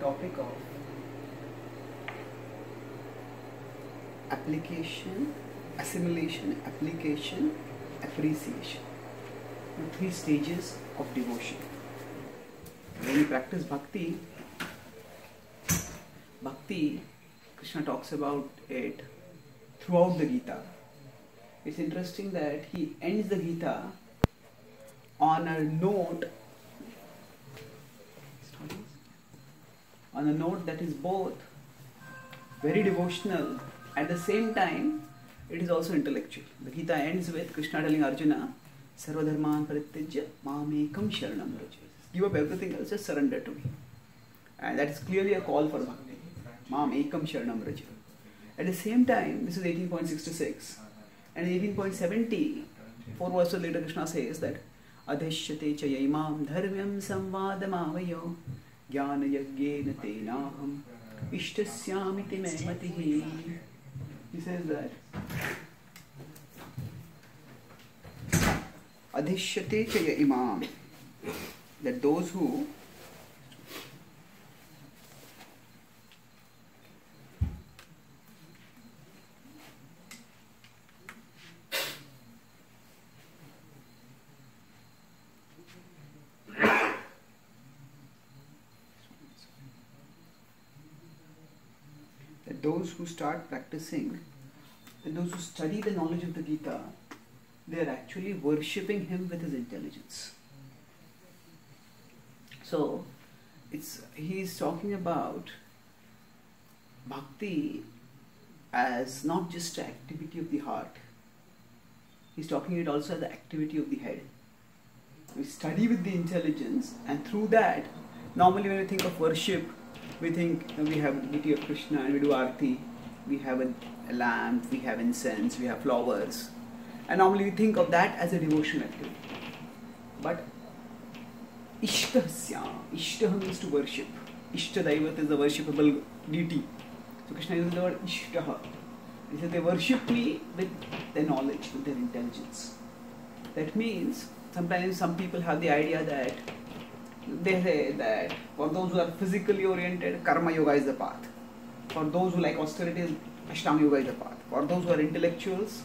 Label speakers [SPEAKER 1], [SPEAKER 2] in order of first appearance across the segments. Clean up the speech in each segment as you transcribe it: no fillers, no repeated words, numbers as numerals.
[SPEAKER 1] topic of application, assimilation, application, appreciation. Three stages of devotion. When you practice bhakti, Krishna talks about it throughout the Gita. It's interesting that he ends the Gita on a note that is both very devotional, at the same time it is also intellectual. The Gita ends with Krishna telling Arjuna, Sarva dharman parityajya mamekam sharanam vraja. Give up everything else, just surrender to me. And that is clearly a call for bhakti. Mamekam sharanam vraja. At the same time, this is 18.66. And 18.70, 4 verses later, Krishna says that Adhishyate cha yaimam dharmyam samvadamavayo jnana yagyena tenaham ishtasyamiti me matihi. He says that Adhishyate cha yaimam, that those who start practicing, and those who study the knowledge of the Gita, they are actually worshipping him with his intelligence. So, he is talking about bhakti as not just an activity of the heart. He's talking it also as the activity of the head. We study with the intelligence, and through that, normally when we think of worship, we think we have the deity of Krishna and we do arti, we have a lamp, we have incense, we have flowers, and normally we think of that as a devotional activity. But Ishtaha means to worship. Ishta Daivat is the worshipable deity. So Krishna uses the word Ishtaha. He says they worship me with their knowledge, with their intelligence. That means sometimes some people have the idea that they say that for those who are physically oriented, Karma Yoga is the path. For those who like austerities, Ashtanga Yoga is the path. For those who are intellectuals,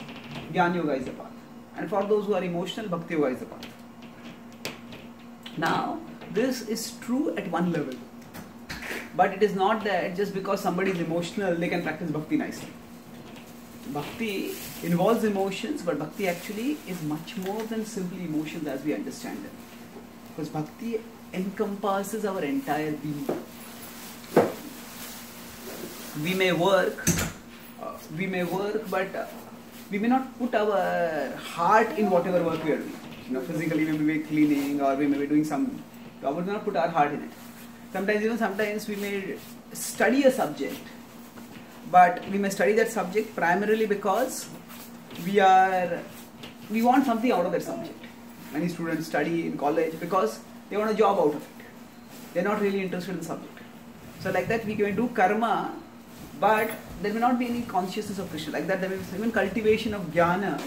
[SPEAKER 1] Jnana Yoga is the path. And for those who are emotional, Bhakti Yoga is the path. Now, this is true at one level. But it is not that just because somebody is emotional, they can practice Bhakti nicely. Bhakti involves emotions, but Bhakti actually is much more than simply emotions as we understand them. Because Bhakti encompasses our entire being. We may work, but we may not put our heart in whatever work we are doing. Physically we may be cleaning or we may be doing some, but we may not put our heart in it. Sometimes we may study a subject, but we may study that subject primarily because we want something out of that subject. Many students study in college because they want a job out of it. They are not really interested in the subject. So like that we can do karma, but there may not be any consciousness of Krishna. Like that there may be even cultivation of jnana,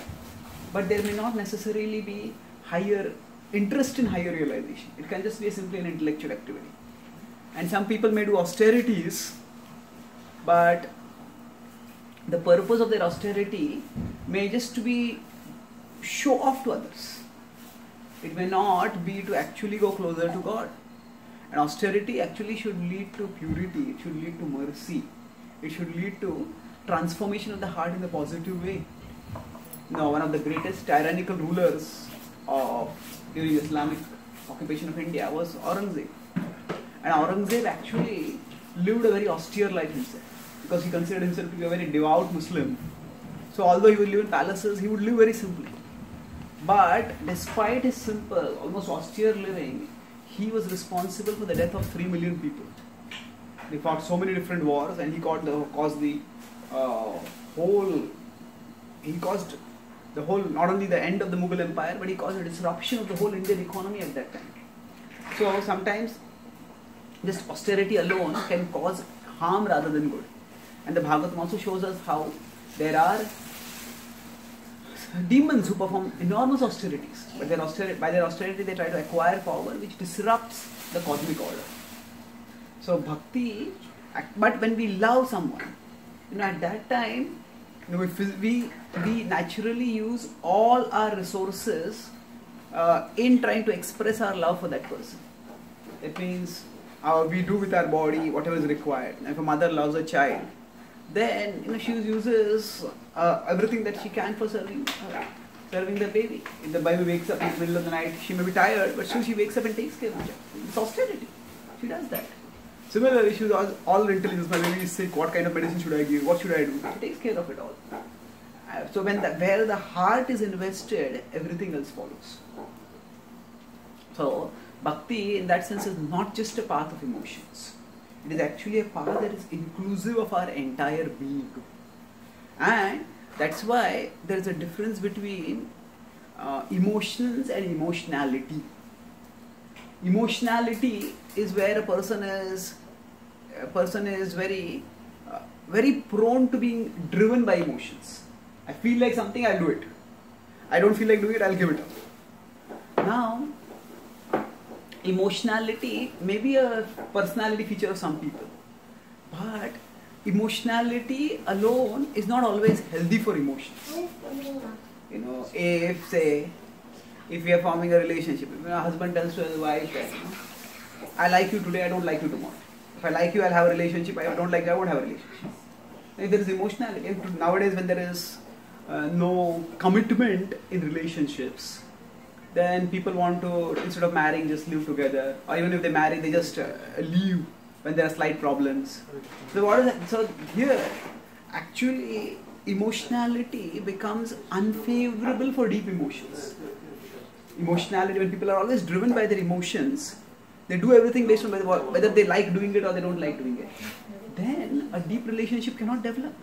[SPEAKER 1] but there may not necessarily be higher interest in higher realization. It can just be simply an intellectual activity. And some people may do austerities, but the purpose of their austerity may just to be show off to others. It may not be to actually go closer to God. And austerity actually should lead to purity, it should lead to mercy, it should lead to transformation of the heart in a positive way. Now, one of the greatest tyrannical rulers during Islamic occupation of India was Aurangzeb. And Aurangzeb actually lived a very austere life himself, because he considered himself to be a very devout Muslim. So although he would live in palaces, he would live very simply. But despite his simple, almost austere living, he was responsible for the death of 3 million people. They fought so many different wars, and he caused not only the end of the Mughal Empire, but he caused a disruption of the whole Indian economy at that time. So sometimes just austerity alone can cause harm rather than good. And the Bhagavatam also shows us how there are demons who perform enormous austerities, but by their austerity they try to acquire power which disrupts the cosmic order. So bhakti, but when we love someone, at that time, we naturally use all our resources in trying to express our love for that person. It means we do with our body whatever is required. If a mother loves a child, then she uses everything that she can for serving the baby. If the baby wakes up in the middle of the night, she may be tired, but still she wakes up and takes care of the child. It's austerity. She does that. Similarly, she was all intelligence. My baby is sick. What kind of medicine should I give? What should I do? She takes care of it all. So where the heart is invested, everything else follows. So bhakti, in that sense, is not just a path of emotions. It is actually a path that is inclusive of our entire being. And that's why there is a difference between emotions and emotionality. Emotionality is where a person is very very prone to being driven by emotions. I feel like something, I'll do it. I don't feel like doing it, I'll give it up. Now, emotionality may be a personality feature of some people, but emotionality alone is not always healthy for emotions. If we are forming a relationship, if a husband tells to his wife that, I like you today, I don't like you tomorrow. If I like you, I'll have a relationship. If I don't like you, I won't have a relationship. If there is emotionality, and nowadays when there is no commitment in relationships, then people want to, instead of marrying, just live together. Or even if they marry, they just leave when there are slight problems. So what is that? So here, actually, emotionality becomes unfavorable for deep emotions. Emotionality, when people are always driven by their emotions, they do everything based on whether they like doing it or they don't like doing it. Then a deep relationship cannot develop.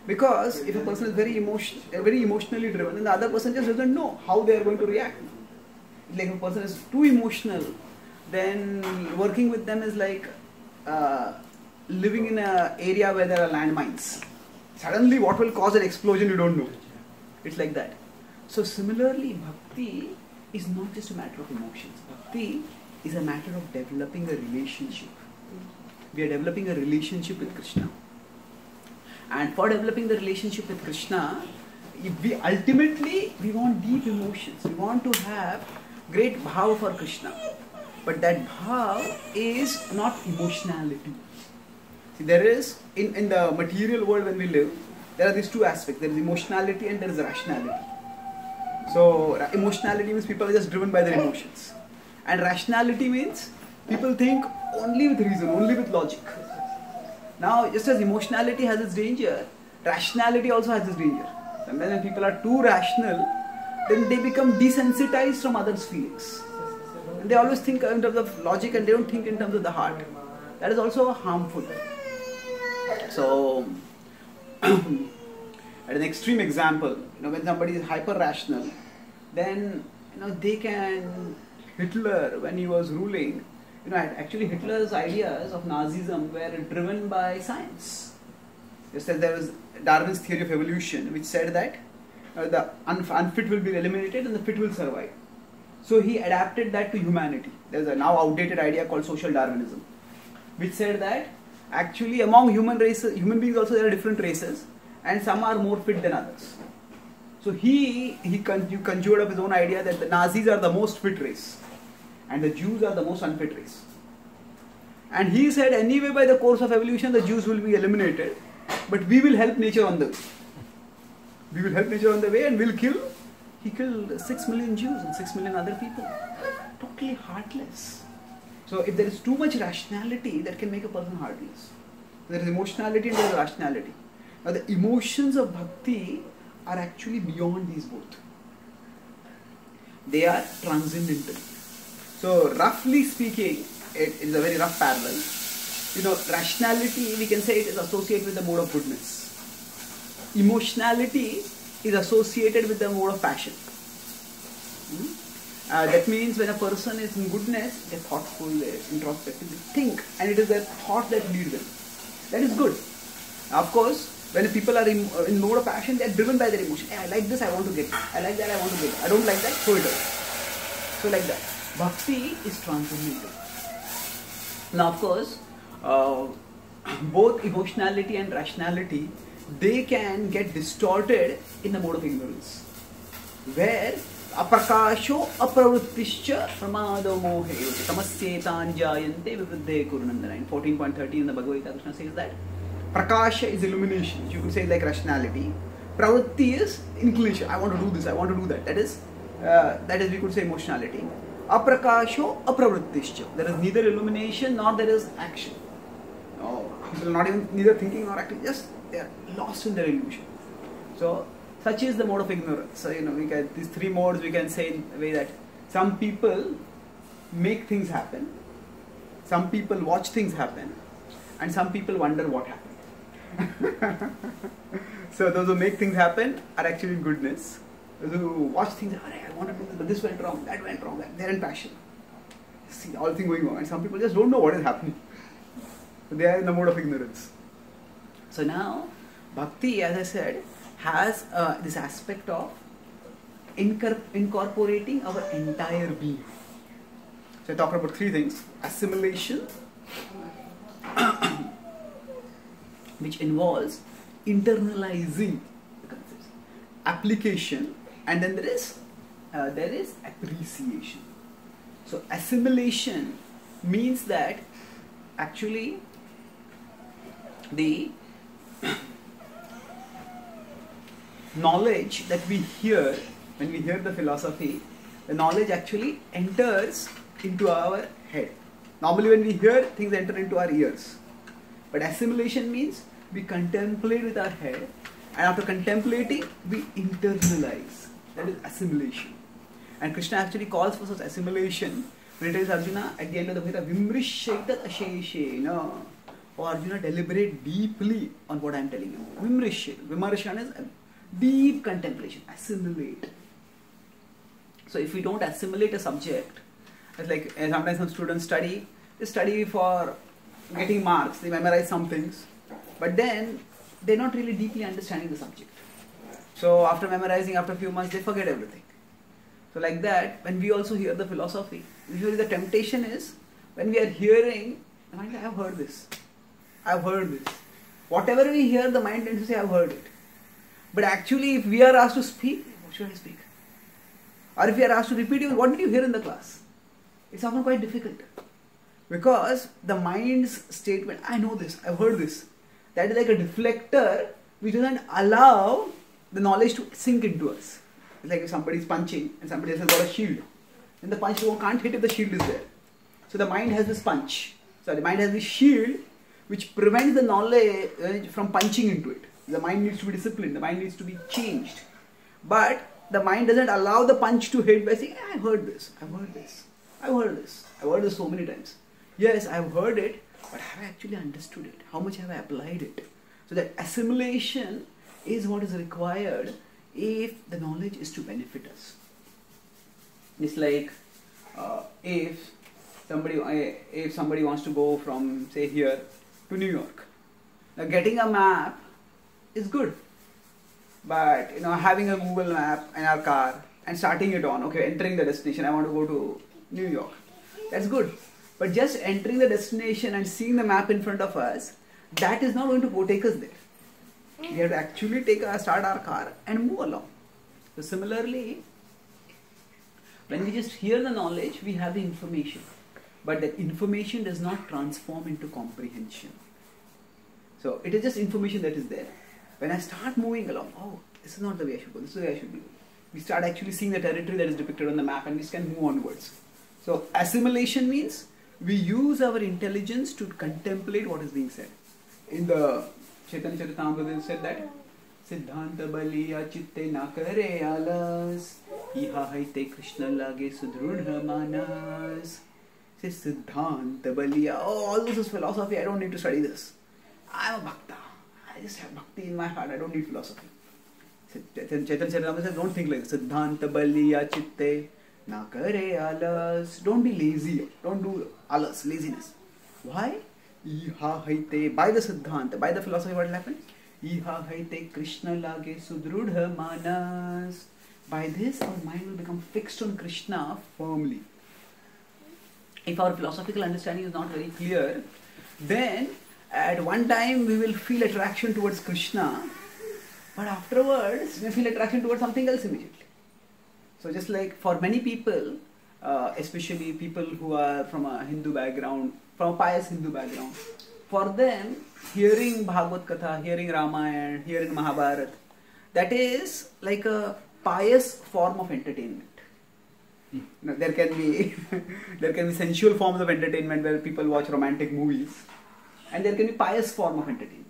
[SPEAKER 1] Because if a person is very emotionally driven, and the other person just doesn't know how they are going to react. Like if a person is too emotional, then working with them is like living in an area where there are landmines. Suddenly what will cause an explosion you don't know. It's like that. So similarly, bhakti is not just a matter of emotions. Bhakti is a matter of developing a relationship. We are developing a relationship with Krishna. And for developing the relationship with Krishna, we want deep emotions. We want to have great bhav for Krishna. But that bhav is not emotionality. See, there is, in the material world when we live, there are these two aspects. There is emotionality and there is rationality. So, emotionality means people are just driven by their emotions. And rationality means people think only with reason, only with logic. Now, just as emotionality has its danger, rationality also has its danger. Sometimes when people are too rational, then they become desensitized from others' feelings. And they always think in terms of logic and they don't think in terms of the heart. That is also harmful. So, at an extreme example, when somebody is hyper-rational, then they can, Hitler, when he was ruling, actually Hitler's ideas of Nazism were driven by science. Just as there was Darwin's theory of evolution, which said that the unfit will be eliminated and the fit will survive. So he adapted that to humanity. There's a now outdated idea called social Darwinism, which said that actually among human beings also there are different races, and some are more fit than others. So he conjured up his own idea that the Nazis are the most fit race and the Jews are the most unfit race. And he said anyway by the course of evolution the Jews will be eliminated, but we will help nature on the way. We will help nature on the way and he killed 6 million Jews and 6 million other people. Totally heartless. So if there is too much rationality, that can make a person heartless. There is emotionality and there is rationality. Now the emotions of bhakti are actually beyond these both. They are transcendental. So roughly speaking, it is a very rough parallel. Rationality, we can say it is associated with the mode of goodness. Emotionality is associated with the mode of passion. That means when a person is in goodness, they are thoughtful, they are introspective, they think, and it is their thought that leads them. That is good. Of course, when people are in mode of passion, they are driven by their emotion. Hey, I like this, I want to get it. I like that, I want to get it. I don't like that, throw it away. So like that. Bhakti is transcendental. Now of course, uh, both emotionality and rationality, they can get distorted in the mode of ignorance, where aprakasho apravrittischa pramado mohe tamasyetan jayante vivrudhe kurunandana. In 14.30 in the Bhagavad Gita, Krishna says that prakasha is illumination. You could say like rationality. Pravritti is inclination. I want to do this, I want to do that. That is we could say emotionality. Aprakasho apravrittischa. There is neither illumination nor there is action. No, people are not even neither thinking nor acting, just they are lost in their illusion. So such is the mode of ignorance. So we get these three modes. We can say in a way that some people make things happen, some people watch things happen, and some people wonder what happened. So those who make things happen are actually in goodness. Those who watch things, I want to do this, but this went wrong, that went wrong, they're in passion. See all things going on, and some people just don't know what is happening. So they are in the mode of ignorance. So now, bhakti, as I said, has this aspect of incorporating our entire being. So I talked about three things: assimilation, which involves internalizing the concepts, application, and then there is appreciation. So assimilation means that actually the knowledge that we hear, when we hear the philosophy, the knowledge actually enters into our head. Normally when we hear, things enter into our ears. But assimilation means we contemplate with our head, and after contemplating, we internalize. That is assimilation. And Krishna actually calls for such assimilation when he tells Arjuna at the end of the Gita, Vimrishaitat asheshena. Oh Arjuna, deliberate deeply on what I am telling you. Vimarshan is deep contemplation, assimilate. So if we don't assimilate a subject, it's like sometimes some students study, they study for getting marks, they memorize some things, but then they're not really deeply understanding the subject. So after memorizing, after a few months, they forget everything. So like that, when we also hear the philosophy, usually the temptation is, when we are hearing, the mind, I have heard this. I've heard this. Whatever we hear, the mind tends to say, I've heard it. But actually, if we are asked to speak, what should I speak? Or if we are asked to repeat, what did you hear in the class? It's often quite difficult. Because the mind's statement, I know this, I've heard this. That is like a deflector which doesn't allow the knowledge to sink into us. It's like if somebody is punching and somebody else has got a shield. Then the punch can't hit if the shield is there. So the mind has this punch. So the mind has this shield which prevents the knowledge from punching into it. The mind needs to be disciplined, the mind needs to be changed. But the mind doesn't allow the punch to hit by saying, I've heard this, I've heard this, I've heard this, I've heard this so many times. Yes, I've heard it, but have I actually understood it? How much have I applied it? So that assimilation is what is required if the knowledge is to benefit us. It's like if somebody wants to go from, say, here to New York. Now getting a map is good, but having a Google map in our car and starting it on, okay, entering the destination, I want to go to New York, that's good. But just entering the destination and seeing the map in front of us, that is not going to take us there. We have to actually start our car and move along. So similarly, when we just hear the knowledge, we have the information, but that information does not transform into comprehension. So it is just information that is there. When I start moving along, oh, this is not the way I should go, this is the way I should be. We start actually seeing the territory that is depicted on the map, and we can move onwards. So assimilation means we use our intelligence to contemplate what is being said. In the Chaitanya Charitamrita, it said that Siddhanta baliya chitte na kare alas, iha haite Krishna lage sudrudha manas. Says Siddhanta baliya. Oh, all this is philosophy. I don't need to study this. I am a bhakta. I just have bhakti in my heart. I don't need philosophy. Chaitanya Charitamrita says, don't think like this. Siddhanta baliya chitte na kare alas. Don't be lazy. Don't do alas, laziness. Why? Iha haite, by the Siddhanta, by the philosophy, what will happen? Iha haite Krishna lage sudrudha manas. By this, our mind will become fixed on Krishna firmly. If our philosophical understanding is not very clear, then at one time we will feel attraction towards Krishna, but afterwards we feel attraction towards something else immediately. So just like for many people, especially people who are from a Hindu background, from a pious Hindu background, for them hearing Bhagavad Katha, hearing Ramayana, hearing Mahabharata, that is like a pious form of entertainment. Now, there can be sensual forms of entertainment where people watch romantic movies, and there can be pious form of entertainment.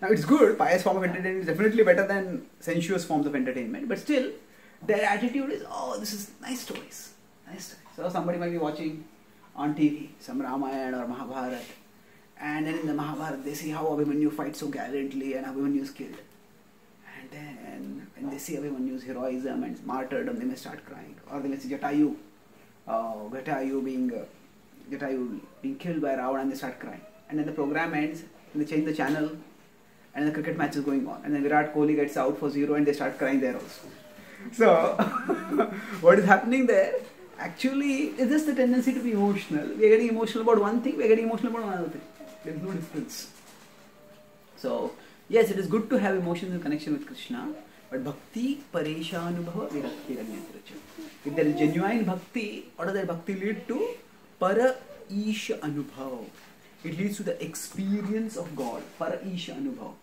[SPEAKER 1] Now it's good, pious form of entertainment is definitely better than sensuous forms of entertainment, but still their attitude is, oh, this is nice stories, nice stories. So somebody might be watching on TV some Ramayana or Mahabharata, and then in the Mahabharata they see how Abhimanyu fights so gallantly and Abhimanyu is killed. And then when they see Abhimanyu's heroism and martyrdom, they may start crying. Or they may see Jatayu being killed by Ravana, and they start crying. And then the program ends, and they change the channel, and the cricket match is going on. And then Virat Kohli gets out for 0 and they start crying there also. So, what is happening there? Actually, is just the tendency to be emotional. We are getting emotional about one thing, we are getting emotional about another thing. There is no difference. So, yes, it is good to have emotions in connection with Krishna, but bhakti pareshanubhava virakti ranyatracha. If there is genuine bhakti, what does that bhakti lead to? Para isha anubhav. It leads to the experience of God. Para isha anubhav.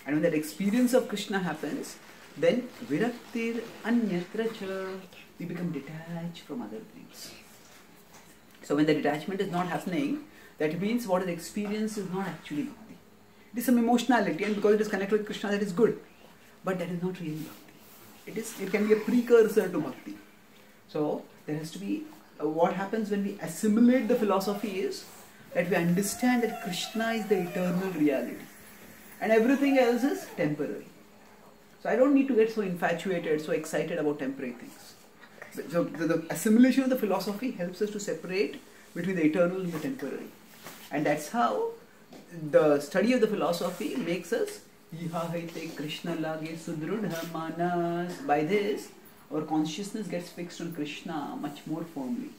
[SPEAKER 1] And when that experience of Krishna happens, then viraktir anyatracha. We become detached from other things. So when the detachment is not happening, that means what is experienced is not actually bhakti. It is some emotionality, and because it is connected with Krishna, that is good. But that is not really bhakti. It can be a precursor to bhakti. So there has to be, what happens when we assimilate the philosophy is that we understand that Krishna is the eternal reality. And everything else is temporary. So I don't need to get so infatuated, so excited about temporary things. So the assimilation of the philosophy helps us to separate between the eternal and the temporary. And that's how the study of the philosophy makes us Krishna lage sudrudha manas. By this, our consciousness gets fixed on Krishna much more firmly.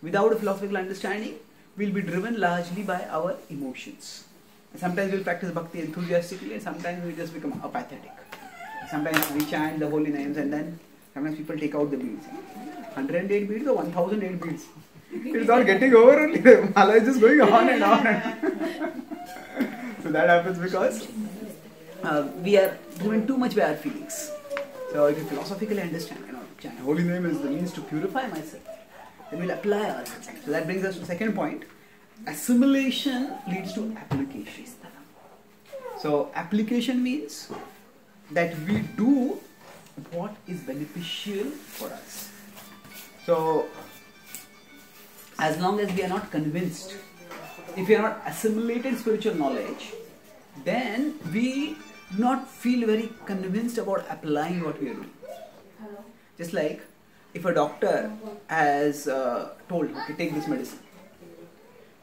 [SPEAKER 1] Without a philosophical understanding, we'll be driven largely by our emotions. And sometimes we'll practice bhakti enthusiastically, and sometimes we just become apathetic. Sometimes we chant the holy names, and then sometimes people take out the beads. 108 beads or 1008 beads. It's not getting over only. The mala is just going on and on. So that happens because we are driven too much by our feelings. So if you philosophically understand, chant holy name is the means to purify myself, then we'll apply ourselves. So that brings us to the second point. Assimilation leads to application. So application means that we do what is beneficial for us. So as long as we are not convinced, if we are not assimilated spiritual knowledge, then we do not feel very convinced about applying what we are doing. Just like if a doctor has told, okay, take this medicine,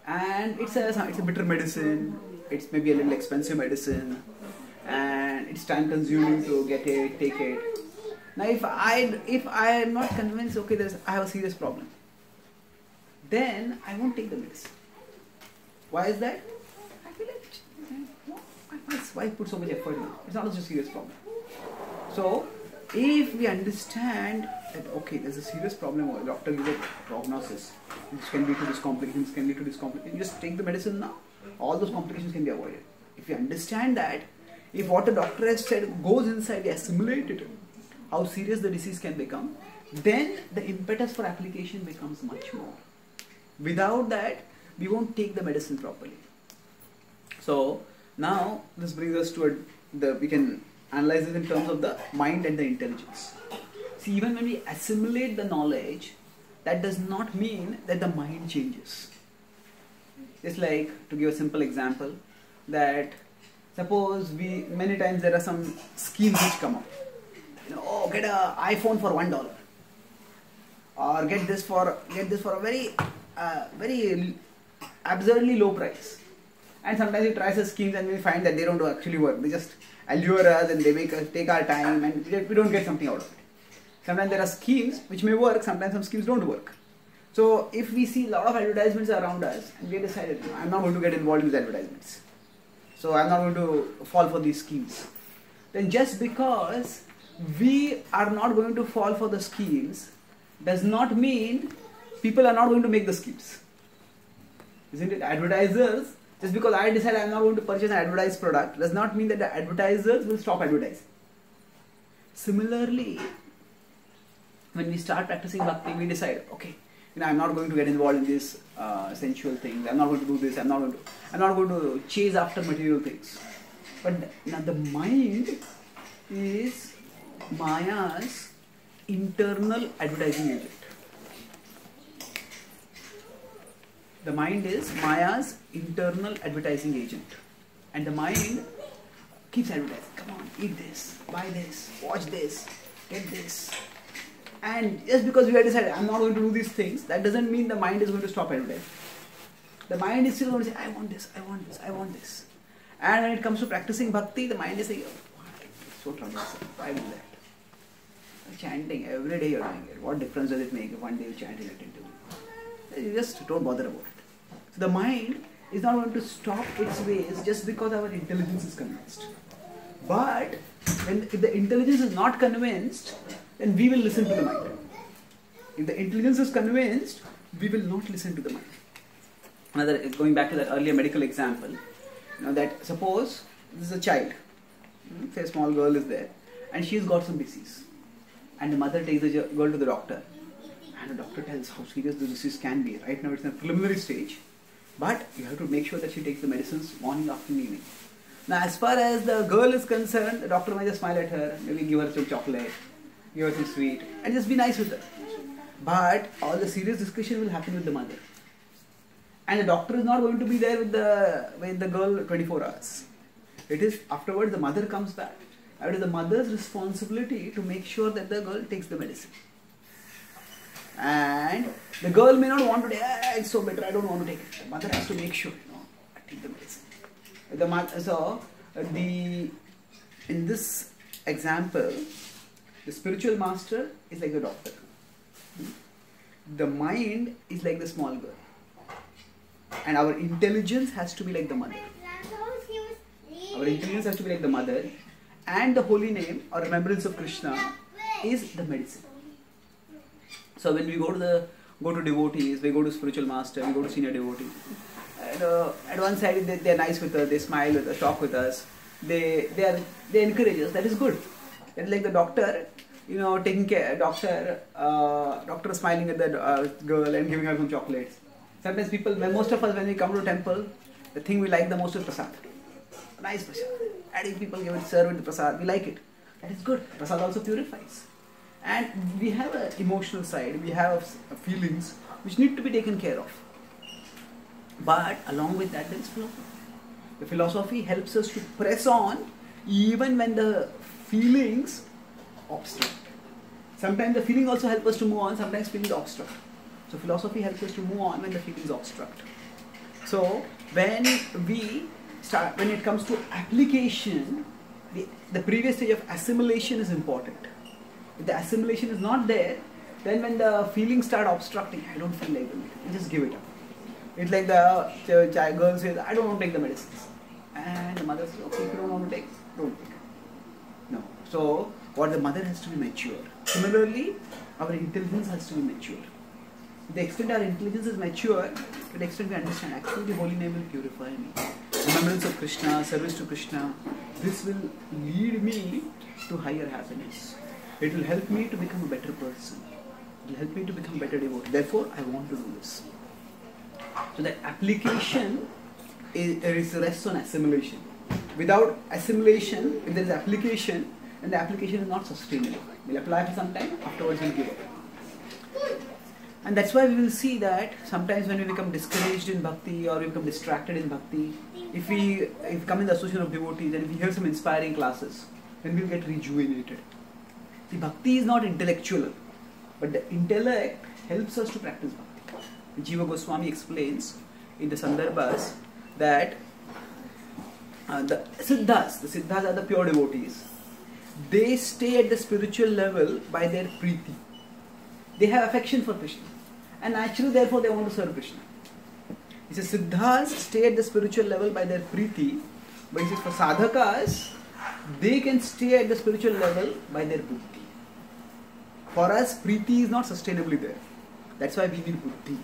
[SPEAKER 1] and it's a bitter medicine, it's maybe a little expensive medicine, and it's time consuming to get it, take it. Now if I am not convinced, okay, I have a serious problem, then I won't take the medicine. Why is that? I feel like, why put so much effort in it? It's not such a serious problem. So if we understand that, okay, there's a serious problem, or a doctor gives a prognosis, which can lead to this complication, this can lead to this complication, you just take the medicine now, all those complications can be avoided. If you understand that, if what the doctor has said goes inside, we assimilate it, how serious the disease can become, then the impetus for application becomes much more. Without that, we won't take the medicine properly. So now this brings us to we can analyze it in terms of the mind and the intelligence. See, even when we assimilate the knowledge, that does not mean that the mind changes. Just like, to give a simple example, that suppose many times there are some schemes which come up. Oh, get an iPhone for $1, or get this for a very absurdly low price. And sometimes we try such schemes and we find that they don't actually work. They just allure us and they make us take our time, and we don't get something out of it. Sometimes there are schemes which may work, sometimes some schemes don't work. So if we see a lot of advertisements around us and we have decided, I'm not going to get involved in these advertisements, so I'm not going to fall for these schemes, then just because we are not going to fall for the schemes does not mean people are not going to make the schemes. Isn't it? Advertisers, just because I decide I'm not going to purchase an advertised product does not mean that the advertisers will stop advertising. Similarly, when we start practicing bhakti, we decide, okay, I'm not going to get involved in these sensual things. I'm not going to do this. I'm not going to chase after material things. But now the mind is Maya's internal advertising agent. The mind is Maya's internal advertising agent, and the mind keeps advertising. Come on, eat this, buy this, watch this, get this. And just because we have decided I'm not going to do these things, that doesn't mean the mind is going to stop advertising. The mind is still going to say, I want this, I want this, I want this. And when it comes to practicing bhakti, the mind is saying, oh, it's so troublesome, why do that? Chanting, every day you're doing it. What difference does it make if one day you chant attentively? You just don't bother about it. So the mind is not going to stop its ways just because our intelligence is convinced. But if the intelligence is not convinced, then we will listen to the mind. If the intelligence is convinced, we will not listen to the mind. Going back to that earlier medical example, that suppose this is a child, say a small girl is there, and she's got some disease, and the mother takes the girl to the doctor, and the doctor tells how serious the disease can be. Right now it's in a preliminary stage, but you have to make sure that she takes the medicines morning, afternoon, evening. Now as far as the girl is concerned, the doctor might just smile at her, maybe give her some chocolate, give her some sweet, and just be nice with her. But all the serious discussion will happen with the mother. And the doctor is not going to be there with the girl 24 hours. It is afterwards the mother comes back. It is the mother's responsibility to make sure that the girl takes the medicine. And the girl may not want to take, it's so better, I don't want to take it. The mother has to make sure, I take the medicine. In this example, the spiritual master is like the doctor. The mind is like the small girl. And our intelligence has to be like the mother. Our intelligence has to be like the mother. And the holy name or remembrance of Krishna is the medicine. So when we go to devotees, we go to spiritual master, we go to senior devotees. At one side they are nice with us, they smile with us, talk with us, they encourage us. That is good. It's like the doctor, taking care. Doctor smiling at the girl and giving her some chocolates. Sometimes most of us when we come to temple, the thing we like the most is prasad. Nice prasad. And if people serve with the prasad, we like it. That is good. Prasad also purifies. And we have an emotional side, we have feelings which need to be taken care of. But along with that there is philosophy. The philosophy helps us to press on even when the feelings obstruct. Sometimes the feeling also helps us to move on, sometimes feelings obstruct. So philosophy helps us to move on when the feelings obstruct. So when it comes to application, the previous stage of assimilation is important. If the assimilation is not there, then when the feelings start obstructing, I don't feel like doing it, just give it up. It's like the girl says, I don't want to take the medicines. And the mother says, okay, if you don't want to take, don't take it. No. So what the mother has to be mature. Similarly, our intelligence has to be mature. To the extent our intelligence is mature, to the extent we understand, actually the holy name will purify me. Remembrance of Krishna, service to Krishna, this will lead me to higher happiness. It will help me to become a better person. It will help me to become a better devotee. Therefore, I want to do this. So the application rests on assimilation. Without assimilation, if there is application, then the application is not sustainable. We'll apply for some time, afterwards we'll give up. And that's why we will see that sometimes when we become discouraged in bhakti or we become distracted in bhakti, if we come in the association of devotees and if we hear some inspiring classes, then we'll get rejuvenated. See, bhakti is not intellectual, but the intellect helps us to practice bhakti. Jiva Goswami explains in the Sandarbhas that the Siddhas are the pure devotees. They stay at the spiritual level by their preeti. They have affection for Krishna. and naturally therefore they want to serve Krishna. He says Siddhas stay at the spiritual level by their priti, but he says for sadhakas, they can stay at the spiritual level by their buddhi. For us, priti is not sustainably there. That's why we need buddhi.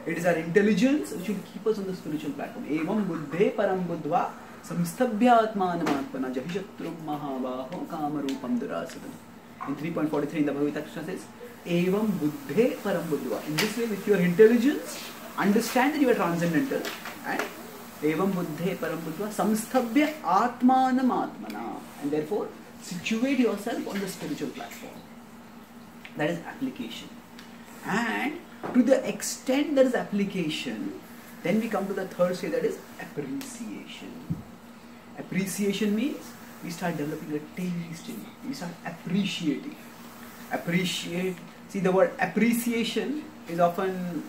[SPEAKER 1] It is our intelligence which will keep us on the spiritual platform. Evam buddhe param buddhva samstabhya atmanam jahishatrum mahabaho kamarupam durasadam. In 3.43 in the Bhagavad Gita, Krishna says, Evam buddhe param buddhva. In this way, with your intelligence, understand that you are transcendental, and Evam buddhe param buddhva samstabhya atmanam atmana. And therefore, situate yourself on the spiritual platform. That is application. And to the extent there is application, then we come to the third stage, that is appreciation. Appreciation means we start developing a taste in it. We start appreciating. Appreciate. See, the word appreciation is often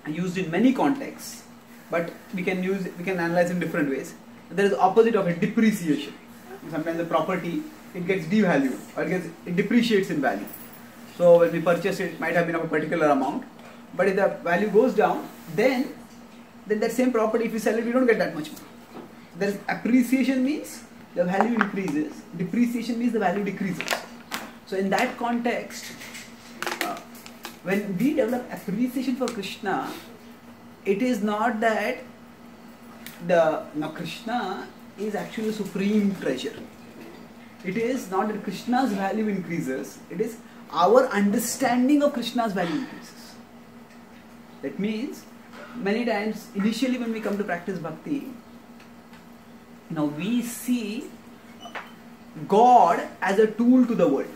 [SPEAKER 1] used in many contexts, but we can analyze in different ways. There is the opposite of it, depreciation. Sometimes the property, it gets devalued or it depreciates in value. So when we purchase it, it might have been of a particular amount, but if the value goes down, then that same property, if we sell it, we don't get that much more. There is appreciation means the value increases, depreciation means the value decreases. So in that context, when we develop appreciation for Krishna, it is not that Krishna is actually a supreme treasure. It is not that Krishna's value increases, it is our understanding of Krishna's value increases. That means, many times, initially when we come to practice bhakti, we see God as a tool to the world.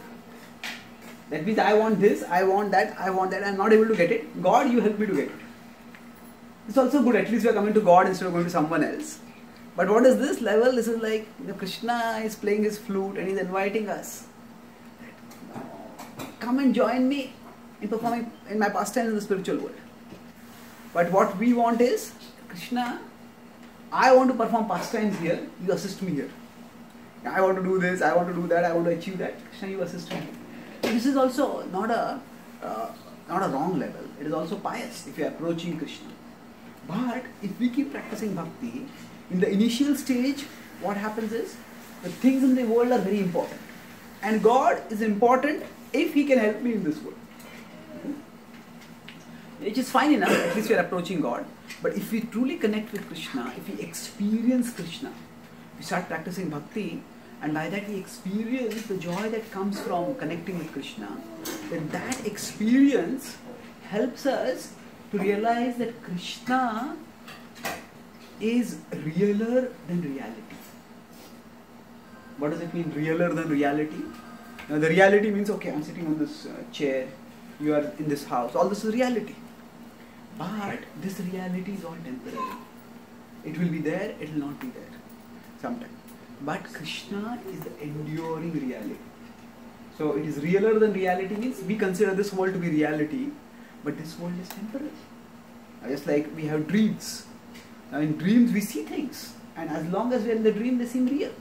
[SPEAKER 1] That means I want this, I want that, I am not able to get it. God, you help me to get it. It's also good, at least we are coming to God instead of going to someone else. But what is this level? This is like Krishna is playing his flute and he's inviting us. Come and join me in performing in my pastime in the spiritual world. But what we want is, Krishna, I want to perform pastimes here, you assist me here. I want to do this, I want to do that, I want to achieve that. Krishna, you assist me. So this is also not a wrong level. It is also pious if you are approaching Krishna. But if we keep practicing bhakti, in the initial stage, what happens is, the things in the world are very important. And God is important if He can help me in this world. Which is fine enough, at least we are approaching God. But if we truly connect with Krishna, if we experience Krishna, we start practicing bhakti, and by that we experience the joy that comes from connecting with Krishna, then that experience helps us to realize that Krishna is realer than reality. What does it mean, realer than reality? Now the reality means, okay, I'm sitting on this chair, you are in this house, all this is reality. But this reality is all temporary. It will be there, it will not be there sometime. But Krishna is the enduring reality. So it is realer than reality means we consider this world to be reality, but this world is temporary. Just like we have dreams. Now in dreams we see things, and as long as we are in the dream they seem real.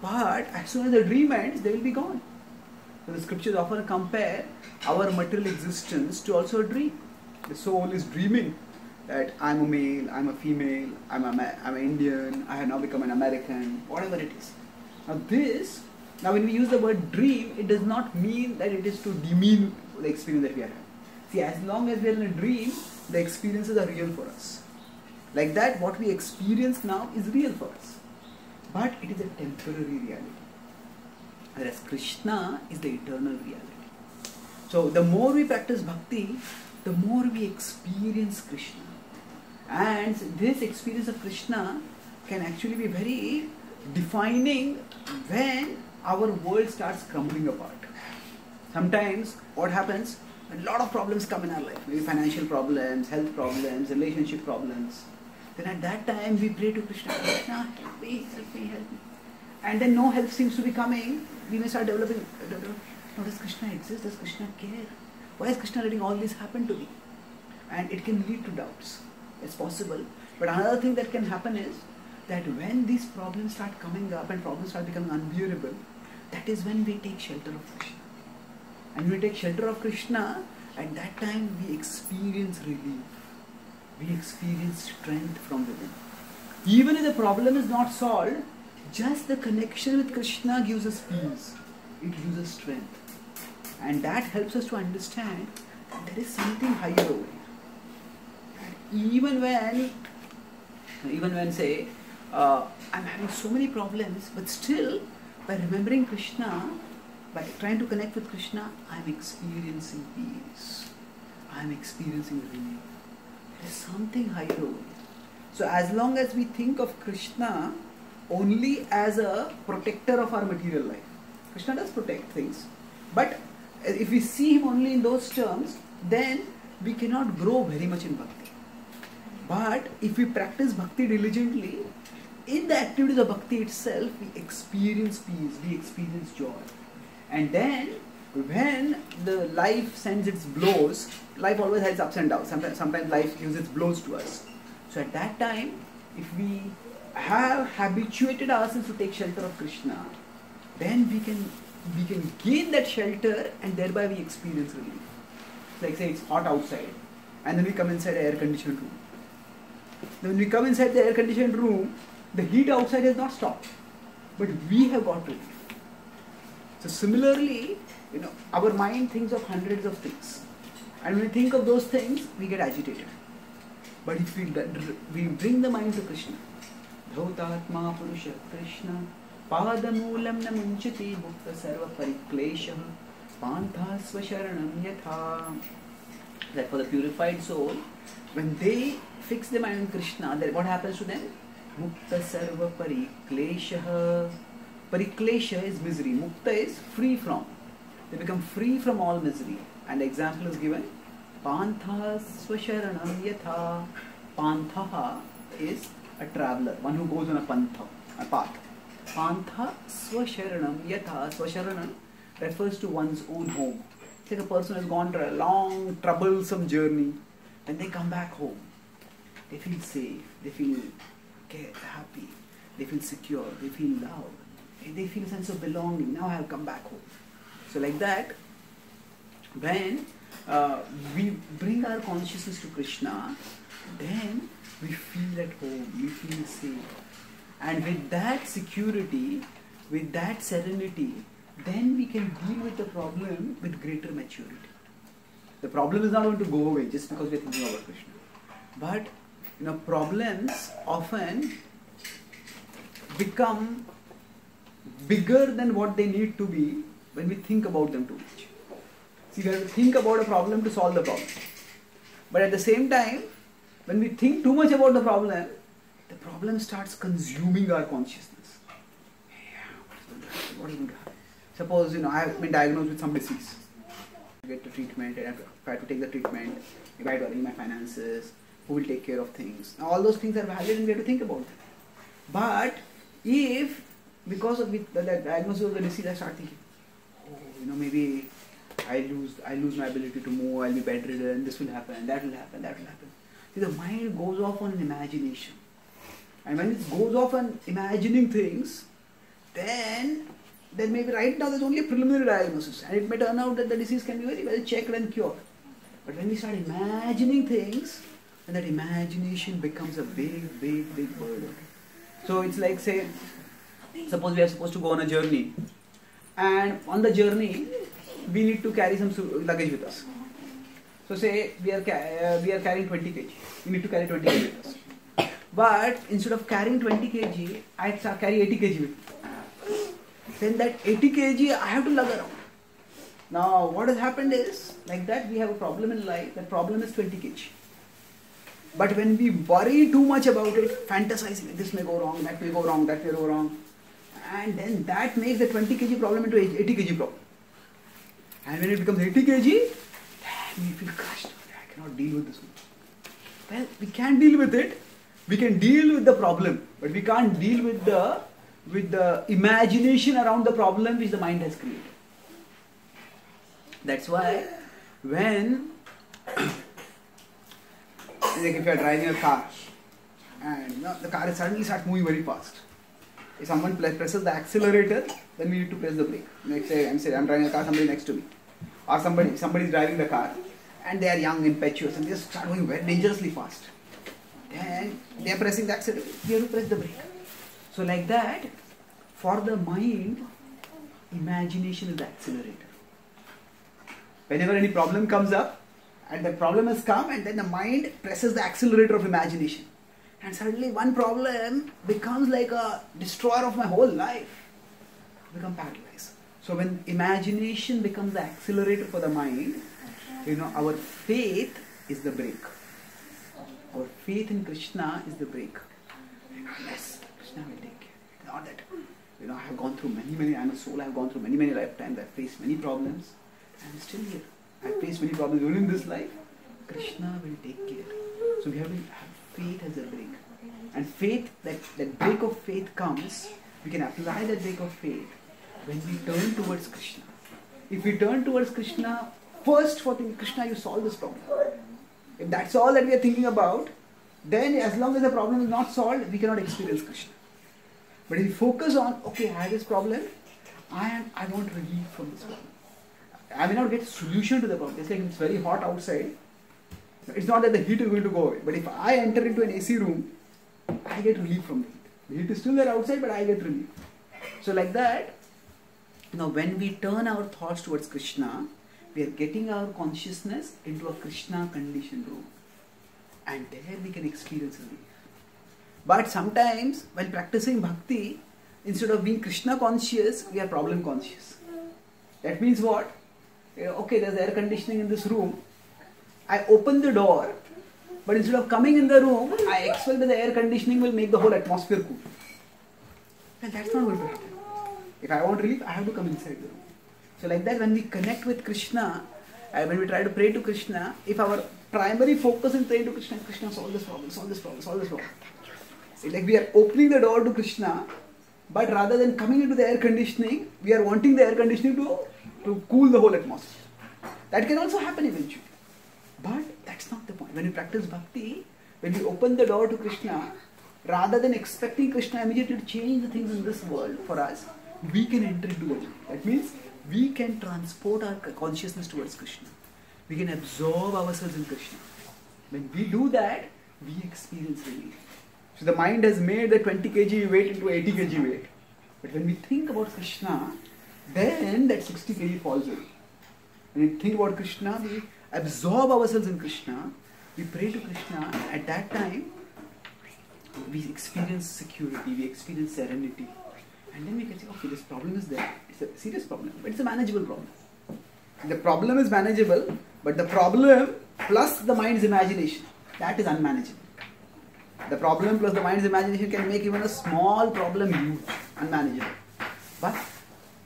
[SPEAKER 1] But as soon as the dream ends, they will be gone. So the scriptures often compare our material existence to also a dream. The soul is dreaming that I'm a male, I'm a female, I'm an Indian, I have now become an American, whatever it is. Now when we use the word dream, it does not mean that it is to demean the experience that we are having. See, as long as we are in a dream, the experiences are real for us. Like that, what we experience now is real for us. But it is a temporary reality. Whereas Krishna is the eternal reality. So the more we practice bhakti, the more we experience Krishna. And this experience of Krishna can actually be very defining when our world starts crumbling apart. Sometimes what happens, a lot of problems come in our life, maybe financial problems, health problems, relationship problems. Then at that time we pray to Krishna, Krishna, help me, help me, help me. And then no help seems to be coming. We may start developing, does Krishna exist? Does Krishna care? Why is Krishna letting all this happen to me? And it can lead to doubts. It's possible. But another thing that can happen is that when these problems start coming up and problems start becoming unbearable, that is when we take shelter of Krishna. And when we take shelter of Krishna, At that time we experience relief. We experience strength from within. Even if the problem is not solved, just the connection with Krishna gives us peace. It gives us strength. And that helps us to understand that there is something higher over here. And even when say, I'm having so many problems, but still, by remembering Krishna, by trying to connect with Krishna, I'm experiencing peace. I'm experiencing relief. There is something higher over here. So as long as we think of Krishna only as a protector of our material life, Krishna does protect things, but if we see him only in those terms, then we cannot grow very much in bhakti. But if we practice bhakti diligently, in the activities of bhakti itself, we experience peace, we experience joy. And then when the life sends its blows, life always has ups and downs. Sometimes life gives its blows to us. So at that time, if we have habituated ourselves to take shelter of Krishna, then we can gain that shelter, and thereby we experience relief. Like say it's hot outside, and then we come inside an air-conditioned room. Then when we come inside the air-conditioned room, the heat outside has not stopped, but we have got relief. So similarly, our mind thinks of hundreds of things, and when we think of those things, we get agitated. But if we bring the mind to Krishna, Dhautatma Purusha Krishna, Padamulam na munchati mukta sarva pariklesha, Pantha Swasharanam yatha. That for the purified soul, when they fix their mind on Krishna, then what happens to them? Mukta sarva pariklesha. Pariklesha is misery. Mukta is free from. They become free from all misery. And the example is given. Pantha Swasharanam yatha. Pantha is a traveler, one who goes on a pantha, a path. Pantha Swasharanam yatha. Swasharanam refers to one's own home. It's like a person has gone through a long, troublesome journey. When they come back home, they feel safe, they feel happy, they feel secure, they feel loved, they feel a sense of belonging. Now I have come back home. So like that, when we bring our consciousness to Krishna, then we feel at home, we feel safe. And with that security, with that serenity, then we can deal with the problem with greater maturity. The problem is not going to go away just because we are thinking about Krishna. But problems often become bigger than what they need to be when we think about them too much. See, we have to think about a problem to solve the problem. But at the same time, when we think too much about the problem starts consuming our consciousness. What is going to happen? Suppose, I have been diagnosed with some disease. I get the treatment, and if I have to take the treatment, if I worry my finances, who will take care of things? Now, all those things are valid and we have to think about them. But if, because of the diagnosis of the disease, I start thinking, maybe I lose my ability to move, I'll be bedridden, this will happen, that will happen, that will happen. See, the mind goes off on imagination. And when it goes off on imagining things, then maybe right now there's only a preliminary diagnosis, and it may turn out that the disease can be very well checked and cured. But when we start imagining things, then that imagination becomes a big, big, big burden. So it's like, say, suppose we are supposed to go on a journey, and on the journey we need to carry some luggage with us. So say we are carrying 20 kg. We need to carry 20 kg with us. But instead of carrying 20 kg, I carry 80 kg with me. Then that 80 kg I have to lug around. Now what has happened is, like that we have a problem in life. That problem is 20 kg. But when we worry too much about it, fantasizing, this may go wrong, that may go wrong, that may go wrong, and then that makes the 20 kg problem into 80 kg problem. And when it becomes 80 kg, then we feel crushed. I cannot deal with this one. Well, we can deal with it. We can deal with the problem, but we can't deal with the imagination around the problem which the mind has created. That's why when, like if you are driving a car and the car suddenly starts moving very fast. If someone presses the accelerator, then we need to press the brake. Like say I'm driving a car, somebody next to me, or somebody is driving the car, and they are young, impetuous, and they start going very dangerously fast. Then they are pressing the accelerator, we have to press the brake. So like that, for the mind, imagination is the accelerator. Whenever any problem comes up, and the problem has come, and then the mind presses the accelerator of imagination. And suddenly one problem becomes like a destroyer of my whole life. Become paralyzed. So when imagination becomes the accelerator for the mind, our faith is the brake. Our faith in Krishna is the brake. Yes, Krishna will take care. Not that, I have gone through many, I am a soul, I have gone through many lifetimes, I have faced many problems. I am still here. I have faced many problems even in this life. Krishna will take care. So we have to have faith as a brake. And faith, that brake of faith comes, we can apply that brake of faith when we turn towards Krishna. If we turn towards Krishna, first for thinking, Krishna, you solve this problem. If that's all that we are thinking about, then as long as the problem is not solved, we cannot experience Krishna. But if we focus on, okay, I have this problem, I want relief from this problem. I may not get solution to the problem. It's like it's very hot outside. It's not that the heat is going to go away. But if I enter into an AC room, I get relief from the heat. The heat is still there outside, but I get relief. So like that, when we turn our thoughts towards Krishna, we are getting our consciousness into a Krishna conditioned room. And there we can experience relief. But sometimes, while practicing bhakti, instead of being Krishna conscious, we are problem conscious. That means what? Okay, there's air conditioning in this room. I open the door, but instead of coming in the room, I expect that the air conditioning will make the whole atmosphere cool. And that's not going to happen. If I want relief, I have to come inside the room. So like that, when we connect with Krishna, when we try to pray to Krishna, if our primary focus is praying to Krishna, Krishna, solve this problem, solve this problem, solve this problem. It's like we are opening the door to Krishna, but rather than coming into the air conditioning, we are wanting the air conditioning to cool the whole atmosphere. That can also happen eventually. But that's not the point. When we practice bhakti, when we open the door to Krishna, rather than expecting Krishna immediately to change the things in this world for us, we can enter into the world. That means we can transport our consciousness towards Krishna. We can absorb ourselves in Krishna. When we do that, we experience relief. So the mind has made the 20 kg weight into 80 kg weight. But when we think about Krishna, then that 60 kg falls away. When we think about Krishna, we absorb ourselves in Krishna, we pray to Krishna, at that time, we experience security, we experience serenity. And then we can say, okay, this problem is there. It's a serious problem, but it's a manageable problem. The problem is manageable, but the problem plus the mind's imagination, that is unmanageable. The problem plus the mind's imagination can make even a small problem huge, unmanageable. But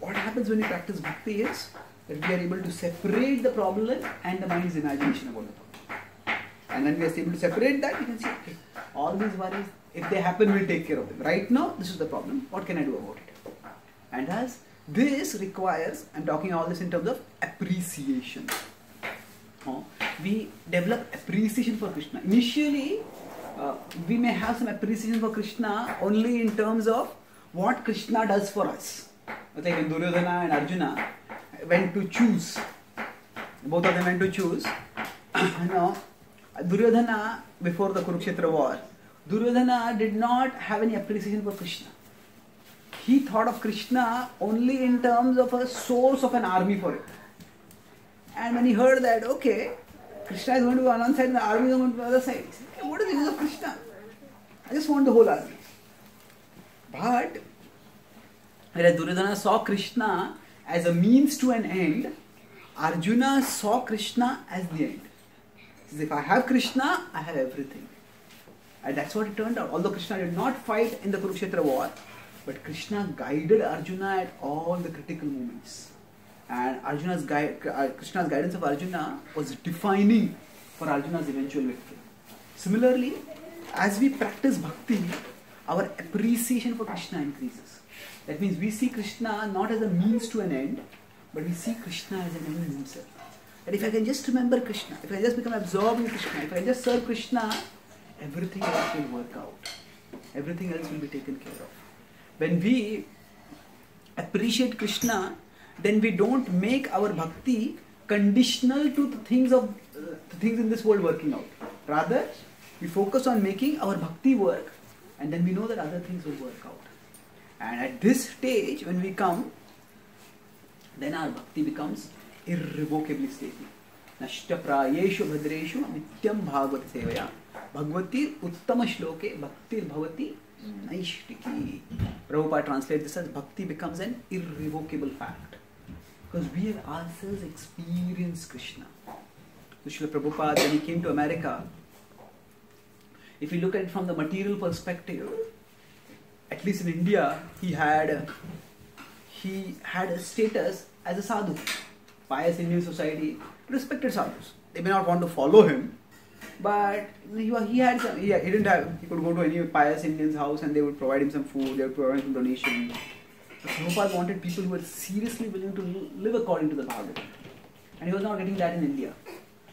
[SPEAKER 1] what happens when we practice bhakti is that we are able to separate the problem and the mind's imagination about the problem. And when we are able to separate that, we can say, okay, all these worries, if they happen, we'll take care of them. Right now, this is the problem. What can I do about it? And as this requires, I'm talking all this in terms of appreciation. We develop appreciation for Krishna. Initially, we may have some appreciation for Krishna only in terms of what Krishna does for us. Like when Duryodhana and Arjuna went to choose, both of them went to choose. Duryodhana, before the Kurukshetra war, Duryodhana did not have any appreciation for Krishna. He thought of Krishna only in terms of a source of an army for it. And when he heard that, okay, Krishna is going to be on one side and the army is going to be on the other side, he said, hey, what is the use of Krishna? I just want the whole army. But whereas Duryodhana saw Krishna as a means to an end, Arjuna saw Krishna as the end. He says, if I have Krishna, I have everything. And that's what it turned out. Although Krishna did not fight in the Kurukshetra war, but Krishna guided Arjuna at all the critical moments. And Krishna's guidance of Arjuna was defining for Arjuna's eventual victory. Similarly, as we practice bhakti, our appreciation for Krishna increases. That means we see Krishna not as a means to an end, but we see Krishna as an end in himself. That if I can just remember Krishna, if I just become absorbed in Krishna, if I just serve Krishna, everything else will work out. Everything else will be taken care of. When we appreciate Krishna, then we don't make our bhakti conditional to the things of the things in this world working out. Rather, we focus on making our bhakti work, and then we know that other things will work out. And at this stage, when we come, then our bhakti becomes irrevocably stable. Nashta prayeshu bhadreshu nityam bhagavati sevaya bhagavati uttama shloke bhaktir bhavati naishtiki. Prabhupada translates this as bhakti becomes an irrevocable fact. Because we have ourselves experienced Krishna. So Srila Prabhupada, when he came to America, if you look at it from the material perspective, at least in India, he had a status as a sadhu. Pious Indian society respected sadhus. They may not want to follow him, but he could go to any pious Indian's house and they would provide him some food, they would provide him some donation. But Prabhupada wanted people who were seriously willing to live according to the Bhagavad. And he was not getting that in India.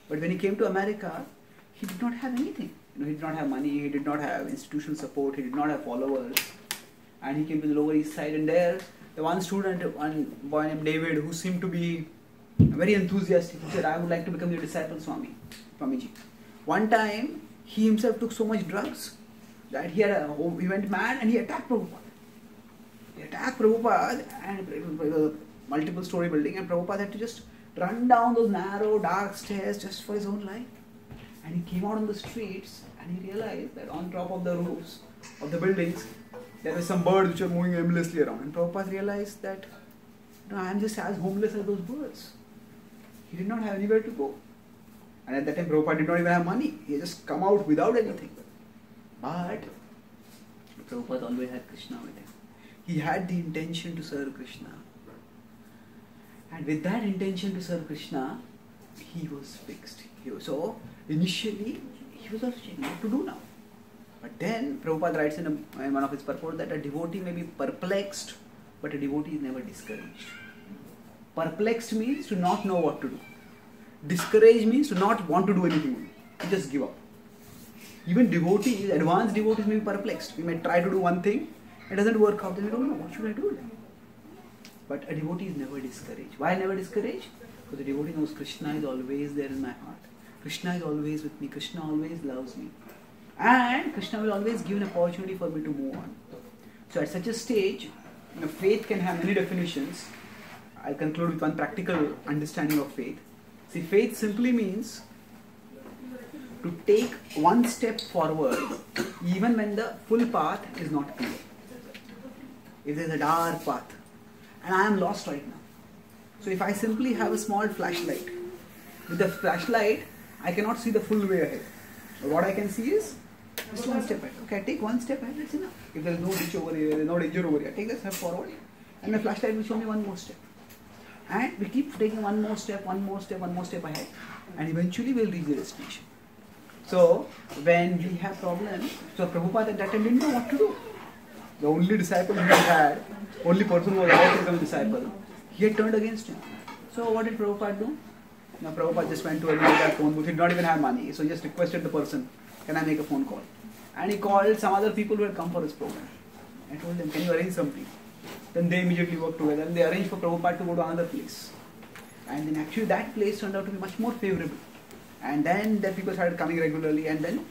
[SPEAKER 1] But when he came to America, he did not have anything. He did not have money, he did not have institutional support, he did not have followers. And he came to the Lower East Side, and there, the one boy named David, who seemed to be very enthusiastic, he said, I would like to become your disciple, Swamiji. One time, he himself took so much drugs that he went mad and he attacked Prabhupada. And it was a multiple story building, and Prabhupada had to just run down those narrow, dark stairs just for his own life. And he came out on the streets and he realized that on top of the roofs of the buildings, there were some birds which were moving aimlessly around. And Prabhupada realized that I am just as homeless as those birds. He did not have anywhere to go. And at that time, Prabhupada did not even have money. He had just come out without anything. But Prabhupada always had Krishna with him. He had the intention to serve Krishna. And with that intention to serve Krishna, he was fixed. So, initially, he was also checking what to do now. But then, Prabhupada writes in one of his purports that a devotee may be perplexed, but a devotee is never discouraged. Perplexed means to not know what to do. Discouraged means to not want to do anything. To just give up. Even devotees, advanced devotees may be perplexed. We may try to do one thing, it doesn't work out, then we don't know what should I do then. But a devotee is never discouraged. Why never discouraged? Because the devotee knows Krishna is always there in my heart. Krishna is always with me. Krishna always loves me. And Krishna will always give an opportunity for me to move on. So at such a stage, faith can have many definitions. I'll conclude with one practical understanding of faith. See, faith simply means to take one step forward even when the full path is not clear. If there's a dark path and I am lost right now. So if I simply have a small flashlight, with the flashlight I cannot see the full way ahead. But what I can see is just one step ahead. Okay, I take one step ahead, that's enough. If there is no ditch over here, there is no danger over here, I take that step forward and the flashlight will show me one more step. And we keep taking one more step ahead, and eventually we'll reach the destination. So, when we have problems, so Prabhupada at that time didn't know what to do. The only disciple he had, only person who was about to become a disciple, he had turned against him. So, what did Prabhupada do? Now, Prabhupada just went to a phone booth. He did not even have money, so he just requested the person, can I make a phone call? And he called some other people who had come for his program. I told them, can you arrange something? Then they immediately worked together and they arranged for Prabhupada to go to another place. And then actually that place turned out to be much more favorable. And then the people started coming regularly, and then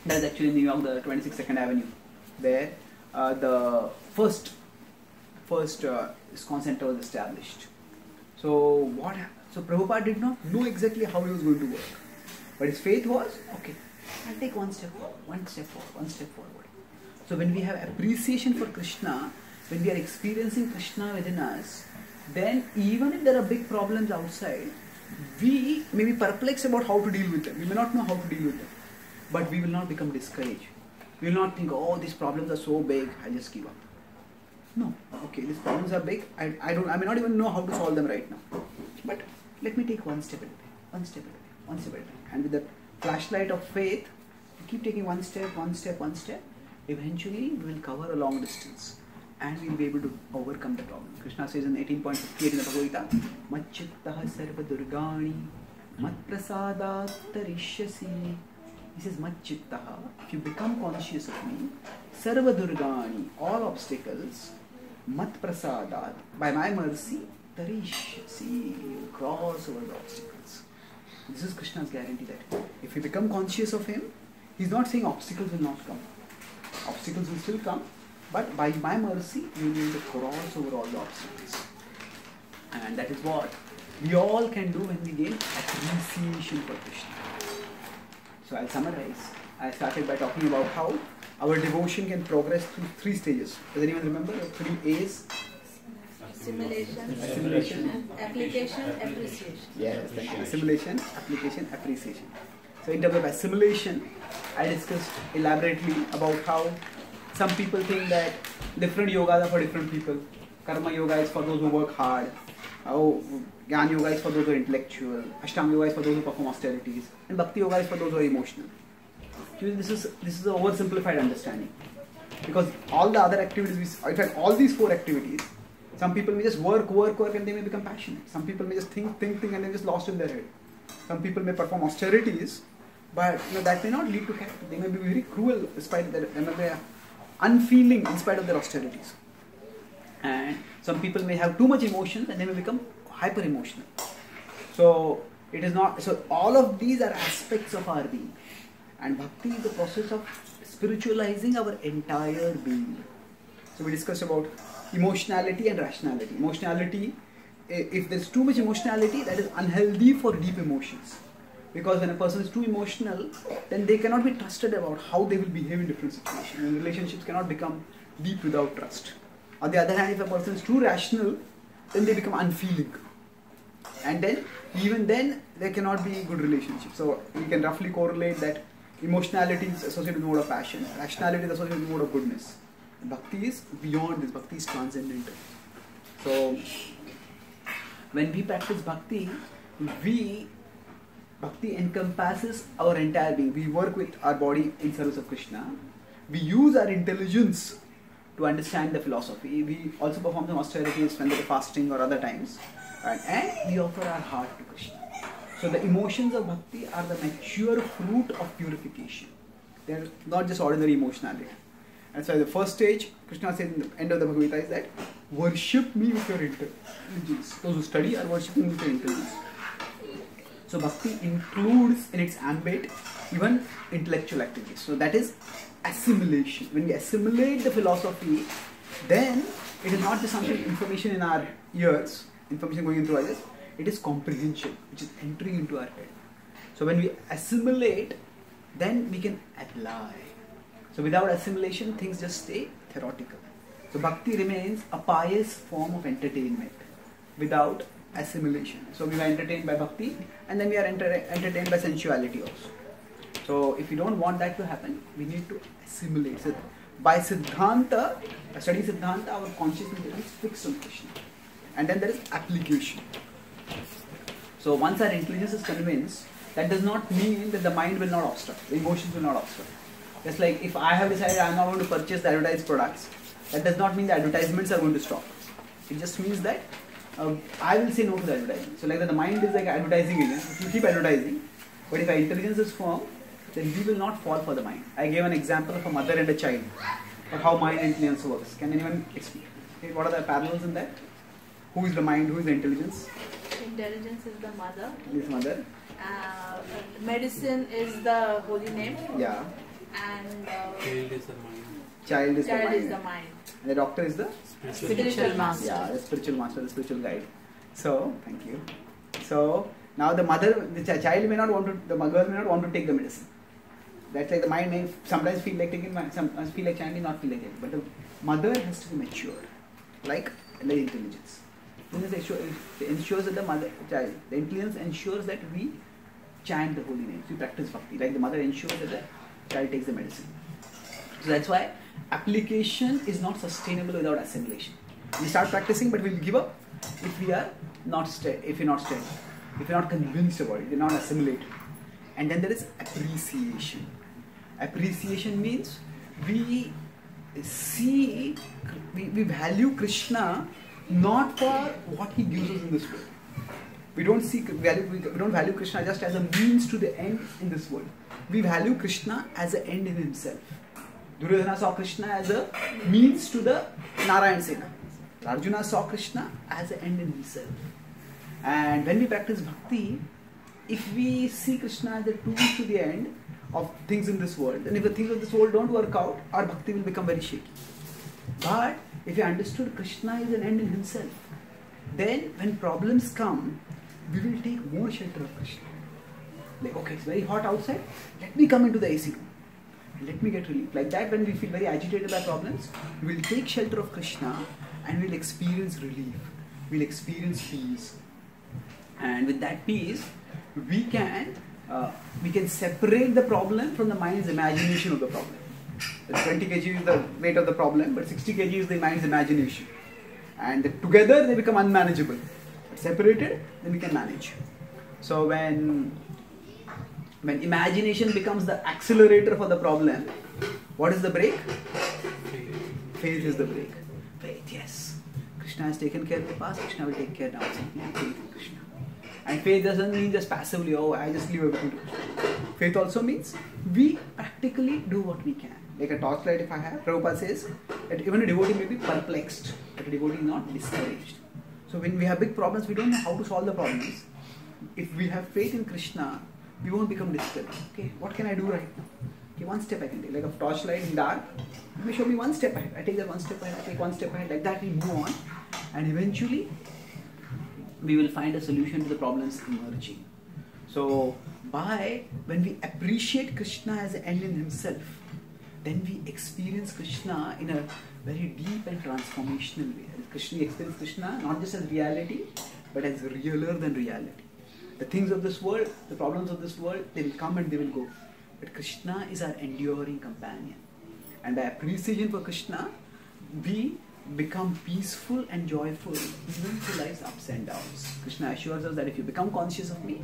[SPEAKER 1] that's actually in New York, the 26th 2nd Avenue, where the first ISKCON center was established. So Prabhupada did not know exactly how he was going to work. But his faith was, okay, I'll take one step forward. So when we have appreciation for Krishna, when we are experiencing Krishna within us, then even if there are big problems outside, we may be perplexed about how to deal with them. We may not know how to deal with them. But we will not become discouraged. We will not think, oh, these problems are so big, I'll just give up. No, okay, these problems are big, I may not even know how to solve them right now. But let me take one step at a time. And with the flashlight of faith, we keep taking one step. Eventually, we will cover a long distance and we will be able to overcome the problem. Krishna says in 18.58 in the Bhagavad Gita, Macchittaha sarva durgani matprasadat tarishyasi. He says, Macchittaha, if you become conscious of me, sarva durgani, all obstacles, matprasadat, by my mercy, tarishyasi, you cross over the obstacles. This is Krishna's guarantee that if we become conscious of him, he's not saying obstacles will not come. Obstacles will still come, but by my mercy, you will be able to cross over all the obstacles. And that is what we all can do when we gain appreciation for Krishna. So I'll summarize. I started by talking about how our devotion can progress through 3 stages. Does anyone remember the 3 A's?
[SPEAKER 2] Assimilation, application, appreciation.
[SPEAKER 1] Yes, thank you. Assimilation, application, appreciation. So in terms of assimilation, I discussed elaborately about how some people think that different yogas are for different people. Karma yoga is for those who work hard. Jnana yoga is for those who are intellectual. Ashtanga yoga is for those who perform austerities. And Bhakti yoga is for those who are emotional. This is an oversimplified understanding. Because all the other activities, in fact all these 4 activities, some people may just work and they may become passionate. Some people may just think and they're just lost in their head. Some people may perform austerities, but that may not lead to character. They may be very cruel despite their, they may be unfeeling in spite of their austerities. And some people may have too much emotion and they may become hyper emotional. So it is not. So all of these are aspects of our being, and bhakti is the process of spiritualizing our entire being. So we discussed about emotionality and rationality. Emotionality, if there's too much emotionality, that is unhealthy for deep emotions. Because when a person is too emotional, then they cannot be trusted about how they will behave in different situations. And relationships cannot become deep without trust. On the other hand, if a person is too rational, then they become unfeeling. And then, even then, there cannot be good relationships. So, we can roughly correlate that emotionality is associated with mode of passion, rationality is associated with mode of goodness. And bhakti is beyond this, bhakti is transcendental. So, when we practice bhakti, bhakti encompasses our entire being. We work with our body in service of Krishna. We use our intelligence to understand the philosophy. We also perform some austerities when there is fasting or other times. Right? And we offer our heart to Krishna. So the emotions of bhakti are the mature fruit of purification. They are not just ordinary emotionality. And so the first stage, Krishna said in the end of the Bhagavad Gita is that worship me with your intelligence. Those who study are worshipping with their intelligence. So bhakti includes in its ambit even intellectual activities. So that is assimilation. When we assimilate the philosophy, then it is not just something information in our ears, information going into our ears, it is comprehension, which is entering into our head. So when we assimilate, then we can apply. So without assimilation, things just stay theoretical. So bhakti remains a pious form of entertainment without assimilation. So we are entertained by bhakti and then we are entertained by sensuality also. So if we don't want that to happen, we need to assimilate. So by Siddhanta, studying Siddhanta, our consciousness is fixed on Krishna. And then there is application. So once our intelligence is convinced, that does not mean that the mind will not obstruct, the emotions will not obstruct. Just like if I have decided I am not going to purchase the advertised products, that does not mean the advertisements are going to stop. It just means that I will say no to the advertising. So like that the mind is like an advertising agent, it will keep advertising, but if our intelligence is firm, then we will not fall for the mind. I gave an example of a mother and a child, of how mind and intelligence works. Can anyone explain? Okay, what are the parallels in that? Who is the mind, who is the intelligence?
[SPEAKER 2] Intelligence is the mother.
[SPEAKER 1] Is mother.
[SPEAKER 2] Medicine is the holy name.
[SPEAKER 1] Yeah.
[SPEAKER 2] And
[SPEAKER 3] Child is the mind.
[SPEAKER 1] Child is
[SPEAKER 2] the
[SPEAKER 1] the mind.
[SPEAKER 2] mind.
[SPEAKER 1] And the doctor is the?
[SPEAKER 2] Spiritual master.
[SPEAKER 1] Yeah, the spiritual master, the spiritual guide. So, thank you. So, now the mother, the child may not want to, the girl may not want to take the medicine. That's like the mind may sometimes feel like taking, sometimes feel like chanting, not feel like it. But the mother has to be mature, like the intelligence. It ensures that the intelligence ensures that we chant the holy names, we practice bhakti. Like the mother ensures that the child takes the medicine. So that's why application is not sustainable without assimilation. We start practicing, but we'll give up if we are not steady, if we're not steady, if we're not convinced about it, we're not assimilated. And then there is appreciation. Appreciation means we see, we value Krishna not for what he gives us in this world. We don't value Krishna just as a means to the end in this world. We value Krishna as an end in himself. Duryodhana saw Krishna as a means to the Narayan Sena. Arjuna saw Krishna as an end in himself. And when we practice bhakti, if we see Krishna as a tool to the end of things in this world, and if the things of this world don't work out, our bhakti will become very shaky. But if we understood Krishna is an end in himself, then when problems come, we will take more shelter of Krishna. Like, okay, it's very hot outside, let me come into the AC room. Let me get relief. Like that, when we feel very agitated by problems, we will take shelter of Krishna and we'll experience relief. We'll experience peace. And with that peace, we can separate the problem from the mind's imagination of the problem. The 20 kg is the weight of the problem, but 60 kg is the mind's imagination. And together they become unmanageable. But separated, then we can manage. So when imagination becomes the accelerator for the problem, what is the brake? Faith is the brake. Faith, yes. Krishna has taken care of the past, Krishna will take care now. Faith in Krishna. And faith doesn't mean just passively, oh, I just leave everything to Krishna. Faith also means we practically do what we can. Like a torchlight if I have, Prabhupada says that even a devotee may be perplexed, but a devotee is not discouraged. So when we have big problems, we don't know how to solve the problems. If we have faith in Krishna, we won't become discouraged. Okay, what can I do right now? Okay, one step I can take. Like a torchlight in dark, it may show me one step ahead. I take that one step ahead, I take one step ahead. Like that we move on. And eventually, we will find a solution to the problems emerging. So, when we appreciate Krishna as an end in himself, then we experience Krishna in a very deep and transformational way. We experience Krishna not just as reality, but as realer than reality. The things of this world, the problems of this world, they will come and they will go. But Krishna is our enduring companion. And by appreciation for Krishna, we become peaceful and joyful even through life's ups and downs. Krishna assures us that if you become conscious of me,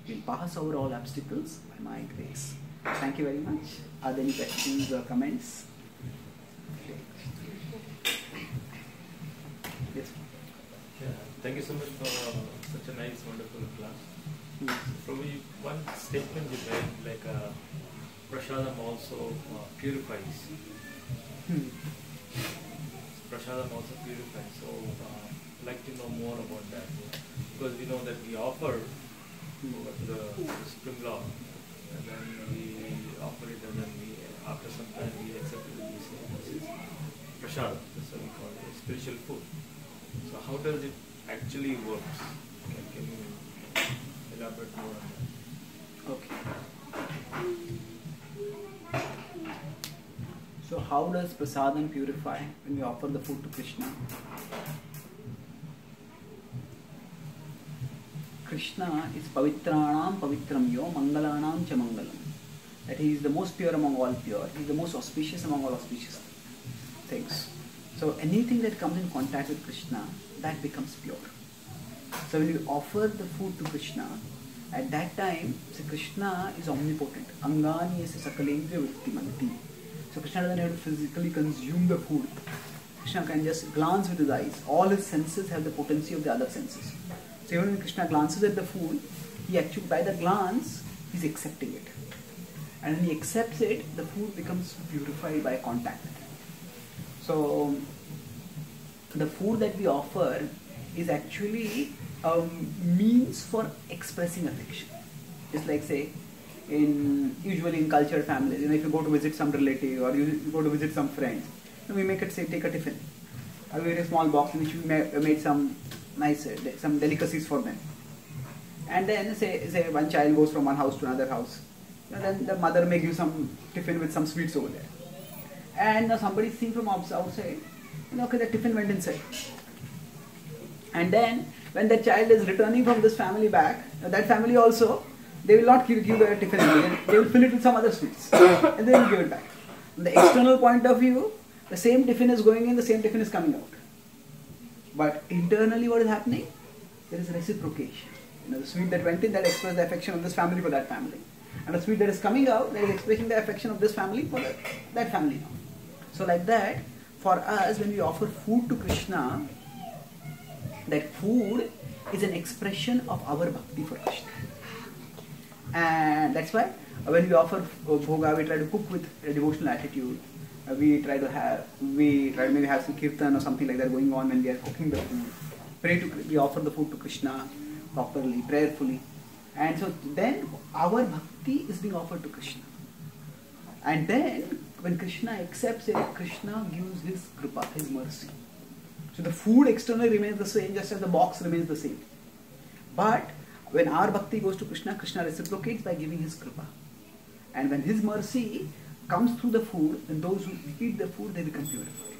[SPEAKER 1] you'll pass over all obstacles by my grace. Thank you very much. Are there any questions or comments? Yes.
[SPEAKER 3] Yeah, thank you so much for such a nice, wonderful class. Probably one statement you made, like prasadam also purifies. Prasadam also purifies. So I'd like to know more about that. Because we know that we offer the Supreme Lord, and then we offer it, and then after some time we accept it. We say this is prasadam, that's what we call it, spiritual food. So how does it actually work? Can you elaborate more on that?
[SPEAKER 1] Okay. So how does prasadam purify when we offer the food to Krishna? Krishna is pavitranam pavitram yo mangalanam cha mangalam. That he is the most pure among all pure. He is the most auspicious among all auspicious things. So anything that comes in contact with Krishna, that becomes pure. So when you offer the food to Krishna, at that time, so Krishna is omnipotent. Angani yasya sakalendriya vrittimanti. So Krishna doesn't have to physically consume the food. Krishna can just glance with his eyes. All his senses have the potency of the other senses. So even when Krishna glances at the food, he actually, by the glance, he's accepting it. And when he accepts it, the food becomes purified by contact. So the food that we offer is actually a means for expressing affection. It's like, say, usually in cultured families, if you go to visit some relative or you go to visit some friends, we make it, say, take a tiffin. A very small box in which we made some nice, some delicacies for them. And then say one child goes from one house to another house. Then the mother may give some tiffin with some sweets over there. And somebody seeing from outside, okay, the tiffin went inside. And then when the child is returning from this family back, that family also, they will not give the tiffin again. They will fill it with some other sweets. And they will give it back. From the external point of view, the same tiffin is going in, the same tiffin is coming out. But internally what is happening? There is reciprocation. The sweet that went in, that expresses the affection of this family for that family. And the sweet that is coming out, that is expressing the affection of this family for that family now. So like that, for us, when we offer food to Krishna, that food is an expression of our bhakti for Krishna. And that's why when we offer bhoga, we try to cook with a devotional attitude. We try to maybe have some kirtan or something like that going on when we are cooking the food. We offer the food to Krishna properly, prayerfully. And so then our bhakti is being offered to Krishna. And then when Krishna accepts it, Krishna gives his kripa, his mercy. So the food externally remains the same, just as the box remains the same. But when our bhakti goes to Krishna, Krishna reciprocates by giving his kripa. And when his mercy comes through the food, then those who eat the food, they become purified.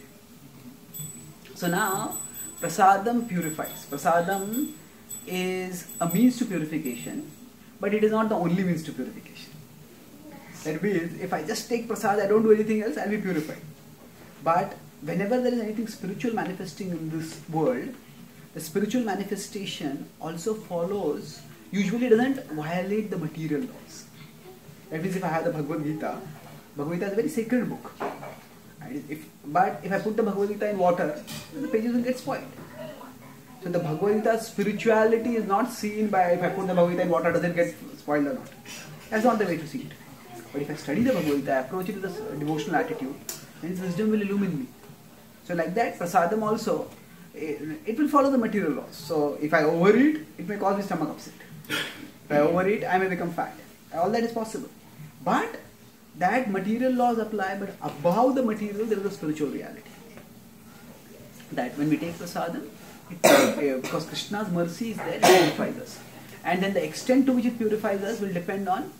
[SPEAKER 1] So now, prasadam purifies. Prasadam is a means to purification, but it is not the only means to purification. That means, if I just take prasad, I don't do anything else, I'll be purified. But whenever there is anything spiritual manifesting in this world, the spiritual manifestation also follows, usually doesn't violate the material laws. That means if I have the Bhagavad Gita is a very sacred book. But if I put the Bhagavad Gita in water, the pages will get spoiled. So the Bhagavad Gita's spirituality is not seen by if I put the Bhagavad Gita in water, does it get spoiled or not. That's not the way to see it. But if I study the Bhagavad Gita, I approach it with a devotional attitude, then its wisdom will illumine me. So like that, prasadam also, it will follow the material laws. So if I overeat, it may cause my stomach upset. If I overeat, I may become fat. All that is possible. But that material laws apply, but above the material there is a spiritual reality. That when we take prasadam, because Krishna's mercy is there, it purifies us. And then the extent to which it purifies us will depend on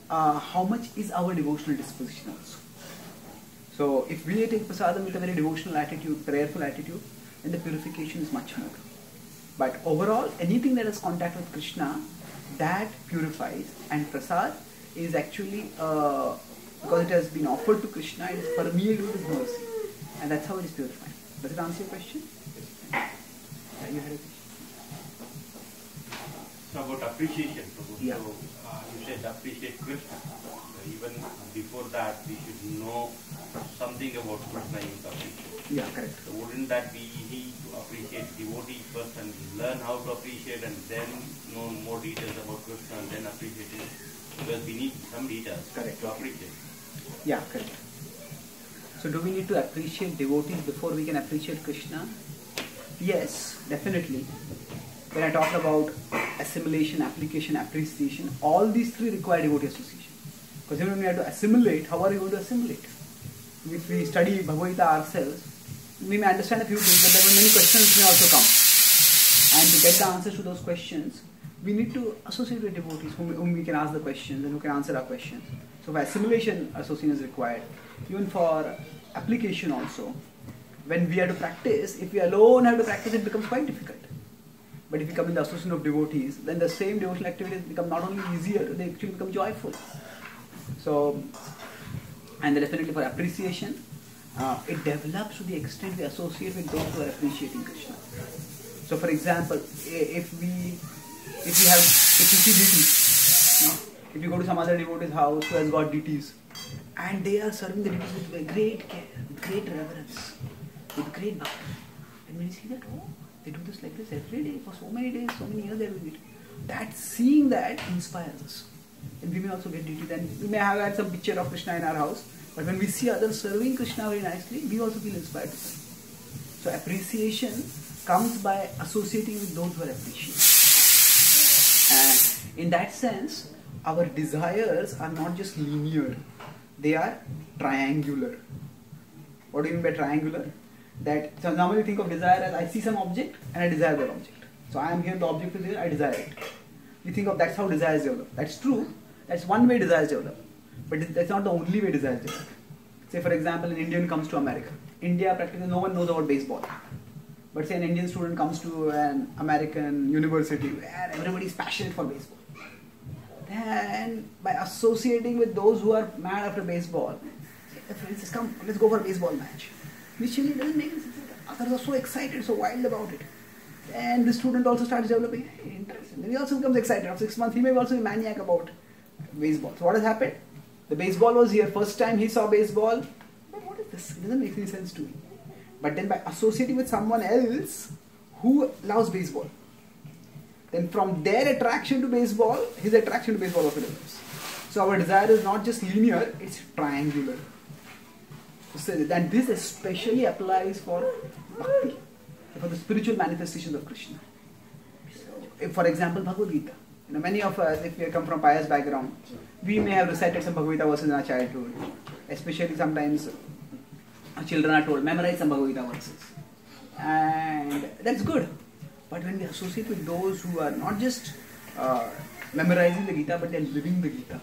[SPEAKER 1] how much is our devotional disposition also. So if we take prasadam with a very devotional attitude, prayerful attitude, then the purification is much more. But overall, anything that has contact with Krishna, that purifies. And prasad is actually, because it has been offered to Krishna, it is permeated with his mercy. And that's how it is purified. Does it answer your question? You had a question.
[SPEAKER 4] So about appreciation, Prabhu.
[SPEAKER 1] Yeah.
[SPEAKER 4] So you said appreciate Krishna. Even before that, we should know something about Krishna in appreciate.
[SPEAKER 1] Yeah, correct.
[SPEAKER 4] So wouldn't that be easy to appreciate devotee first and learn how to appreciate and then know more details about Krishna and then appreciate it? Because we need some details
[SPEAKER 1] Correct.
[SPEAKER 4] to appreciate.
[SPEAKER 1] Yeah, correct. So do we need to appreciate devotees before we can appreciate Krishna? Yes, definitely. When I talk about assimilation, application, appreciation, all these three require devotee association. Because even when we have to assimilate, how are you going to assimilate? If we study Bhagavad Gita ourselves, we may understand a few things, but there are many questions may also come. And to get the answers to those questions, we need to associate with devotees whom we can ask the questions and who can answer our questions. So for assimilation, association is required. Even for application also, when we have to practice, if we alone have to practice, it becomes quite difficult. But if we come in the association of devotees, then the same devotional activities become not only easier, they actually become joyful. So, and definitely for appreciation, it develops to the extent we associate with those who are appreciating Krishna. So for example, if we see deities, if you go to some other devotee's house who has got deities, and they are serving the deities with great care, with great reverence, with great bhakti, and when you see that, oh, they do this like this every day, for so many days, so many years they are doing it. That, seeing that inspires us. And we may also get deities, and we may have had some picture of Krishna in our house, but when we see others serving Krishna very nicely, we also feel inspired to serve. So appreciation comes by associating with those who are appreciated. And in that sense, our desires are not just linear, they are triangular. What do you mean by triangular? That, so normally think of desire as I see some object and I desire that object. So I am here, the object is here, I desire it. We think of that's how desires develop. That's true. That's one way desires develop. But that's not the only way desires develop. Say for example, an Indian comes to America. India practically no one knows about baseball. But say an Indian student comes to an American university where everybody is passionate for baseball. Then by associating with those who are mad after baseball, say, for instance, come, let's go for a baseball match. Initially it doesn't make sense. Others are so excited, so wild about it. Then the student also starts developing interest. Then he also becomes excited. After 6 months, he may also be maniac about baseball. So what has happened? The baseball was here. First time he saw baseball. But what is this? It doesn't make any sense to me. But then by associating with someone else who loves baseball, then from their attraction to baseball, his attraction to baseball also develops. So our desire is not just linear, it's triangular. So, and this especially applies for bhakti, for the spiritual manifestations of Krishna. So, if, for example, Bhagavad Gita. many of us, if we come from pious background, we may have recited some Bhagavad Gita verses in our childhood. Especially sometimes children are told, memorize some Bhagavad Gita verses. And that's good. But when we associate with those who are not just memorizing the Gita, but they are living the Gita,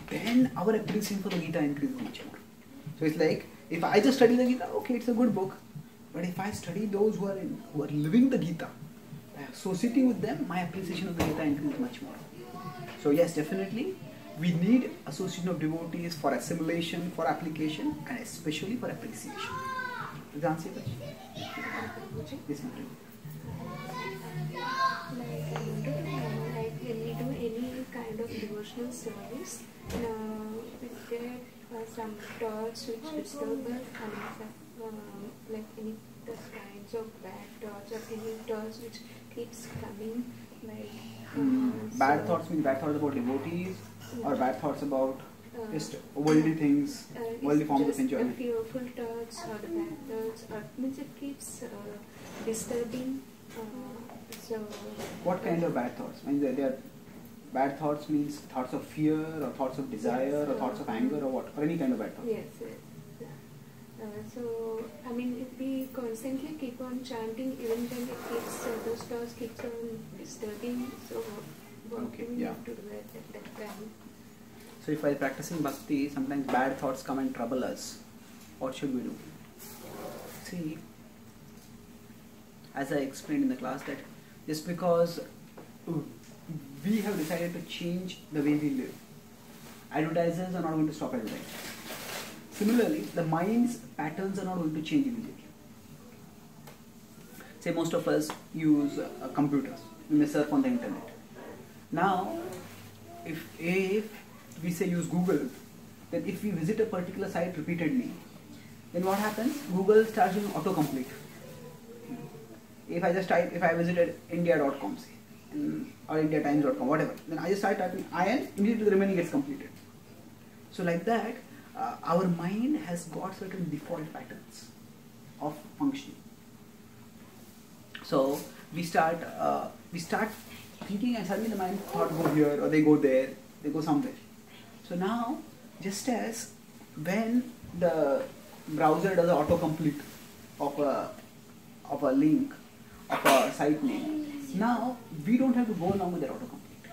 [SPEAKER 1] then our appreciation for the Gita increases much more. So it's like, if I just study the Gita, okay, it's a good book. But if I study those who are living the Gita, by associating with them, my appreciation of the Gita increases much more. So yes, definitely, we need association of devotees for assimilation, for application, and especially for appreciation. Does that answer your question? Yes, ma'am.
[SPEAKER 5] Like I wanted to know, like when we do any kind of devotional service, if there are some thoughts which disturb us, like any kinds of bad thoughts or any thoughts which keeps coming, like
[SPEAKER 1] Bad thoughts mean bad thoughts about devotees, or bad thoughts about just worldly things, worldly forms of enjoyment.
[SPEAKER 5] The fearful thoughts or the bad thoughts, or means it keeps disturbing. So
[SPEAKER 1] What kind of bad thoughts? I mean, they are bad thoughts means thoughts of fear, or thoughts of desire, or thoughts of anger, or what? Or any kind of bad thoughts.
[SPEAKER 5] yes. So I mean, if we constantly keep on chanting, even then it keeps those thoughts keeps on disturbing. So what
[SPEAKER 1] Okay,
[SPEAKER 5] do we
[SPEAKER 1] yeah.
[SPEAKER 5] have to do at that time?
[SPEAKER 1] So if while practicing bhakti, sometimes bad thoughts come and trouble us. What should we do? See, as I explained in the class, that just because we have decided to change the way we live, advertisers are not going to stop advertising. Similarly, the mind's patterns are not going to change immediately. Say most of us use computers, we may surf on the internet. Now, if we say use Google, then if we visit a particular site repeatedly, then what happens? Google starts doing autocomplete. If I just type, if I visited India.com, say, or IndiaTimes.com, whatever, then I just start typing IN, immediately the remaining gets completed. So like that, our mind has got certain default patterns of functioning. So we start thinking, and suddenly the mind thought go here, or they go there, they go somewhere. So now, just as when the browser does an autocomplete of a link, of a site name, now we don't have to go along with that autocomplete.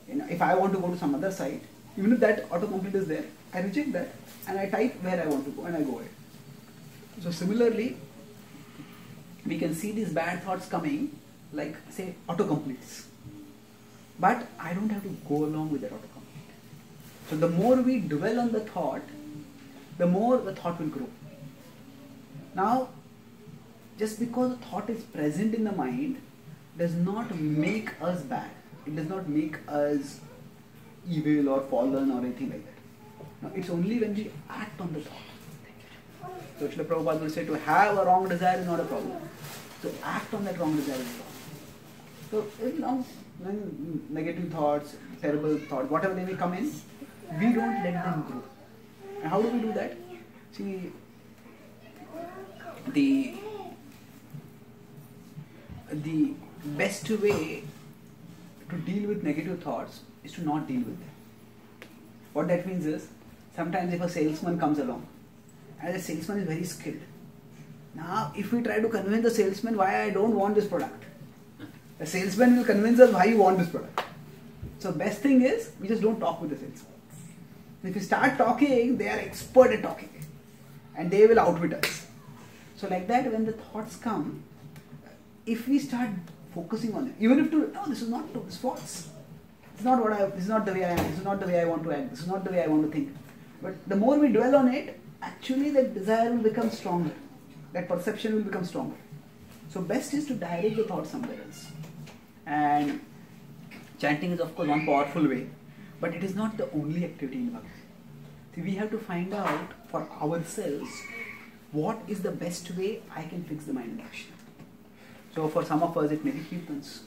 [SPEAKER 1] You know, if I want to go to some other site, even if that autocomplete is there, I reject that and I type where I want to go and I go ahead. So similarly, we can see these bad thoughts coming, like say autocompletes. But I don't have to go along with that autocomplete. So the more we dwell on the thought, the more the thought will grow. Now, just because the thought is present in the mind does not make us bad. It does not make us evil or fallen or anything like that. Now, it's only when we act on the thought. So Srila Prabhupada will say to have a wrong desire is not a problem. To act on that wrong desire is a problem. So, you know, when negative thoughts, terrible thoughts, whatever they may come in, we don't let them grow. And how do we do that? See, the best way to deal with negative thoughts is to not deal with them. What that means is, sometimes if a salesman comes along, and the salesman is very skilled, now if we try to convince the salesman why I don't want this product, the salesman will convince us why you want this product. So best thing is, we just don't talk with the salesman. If we start talking, they are expert at talking, and they will outwit us. So like that, when the thoughts come, if we start focusing on them, even if no, this is not true, this is false. This is not the way I am, this is not the way I want to act, this is not the way I want to think. But the more we dwell on it, actually that desire will become stronger. That perception will become stronger. So best is to direct the thought somewhere else. And chanting is of course one powerful way, but it is not the only activity in Bhakti. See, we have to find out for ourselves what is the best way I can fix the mind in action. So for some of us it may be kirtans.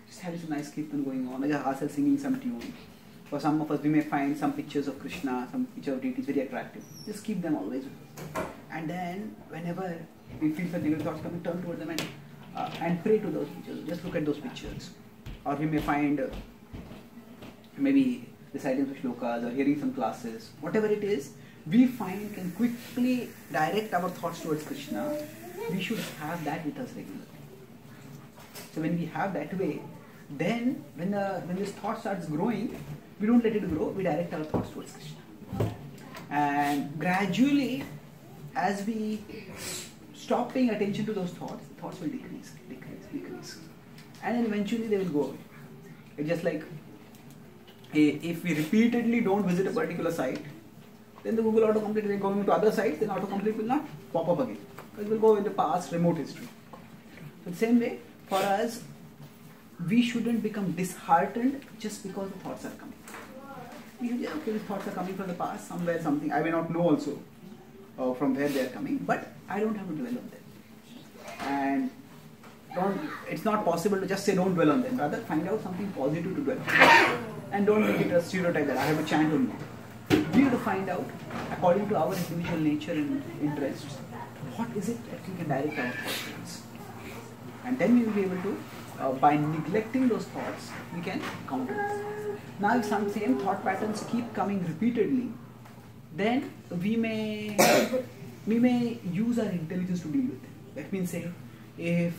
[SPEAKER 1] Just having some nice kirtan going on, like ourselves singing some tune. For some of us we may find some pictures of Krishna, some picture of deities very attractive. Just keep them always with us. And then whenever we feel the negative thoughts coming, turn towards them and pray to those pictures. Just look at those pictures. or we may find maybe reciting some shlokas or hearing some classes, whatever it is, we find can quickly direct our thoughts towards Krishna. We should have that with us regularly. So when we have that way, then when this thought starts growing, we don't let it grow, we direct our thoughts towards Krishna. And gradually, as we stop paying attention to those thoughts, the thoughts will decrease. And then eventually they will go away. It's just like if we repeatedly don't visit a particular site, then the Google autocomplete will go into other sites, then autocomplete will not pop up again. It will go in the past remote history. So the same way, for us, we shouldn't become disheartened just because the thoughts are coming. We should say, okay, these thoughts are coming from the past, somewhere, something, I may not know also from where they are coming, but I don't have to dwell on them. And it's not possible to just say don't dwell on them, rather find out something positive to dwell on. And don't make it a stereotype that I have to chant only. We have to find out, according to our individual nature and interests, what is it that we can direct our thoughts towards. And then we will be able to, by neglecting those thoughts, we can counter them. Now if some same thought patterns keep coming repeatedly, then we may use our intelligence to deal with them. That means, say, if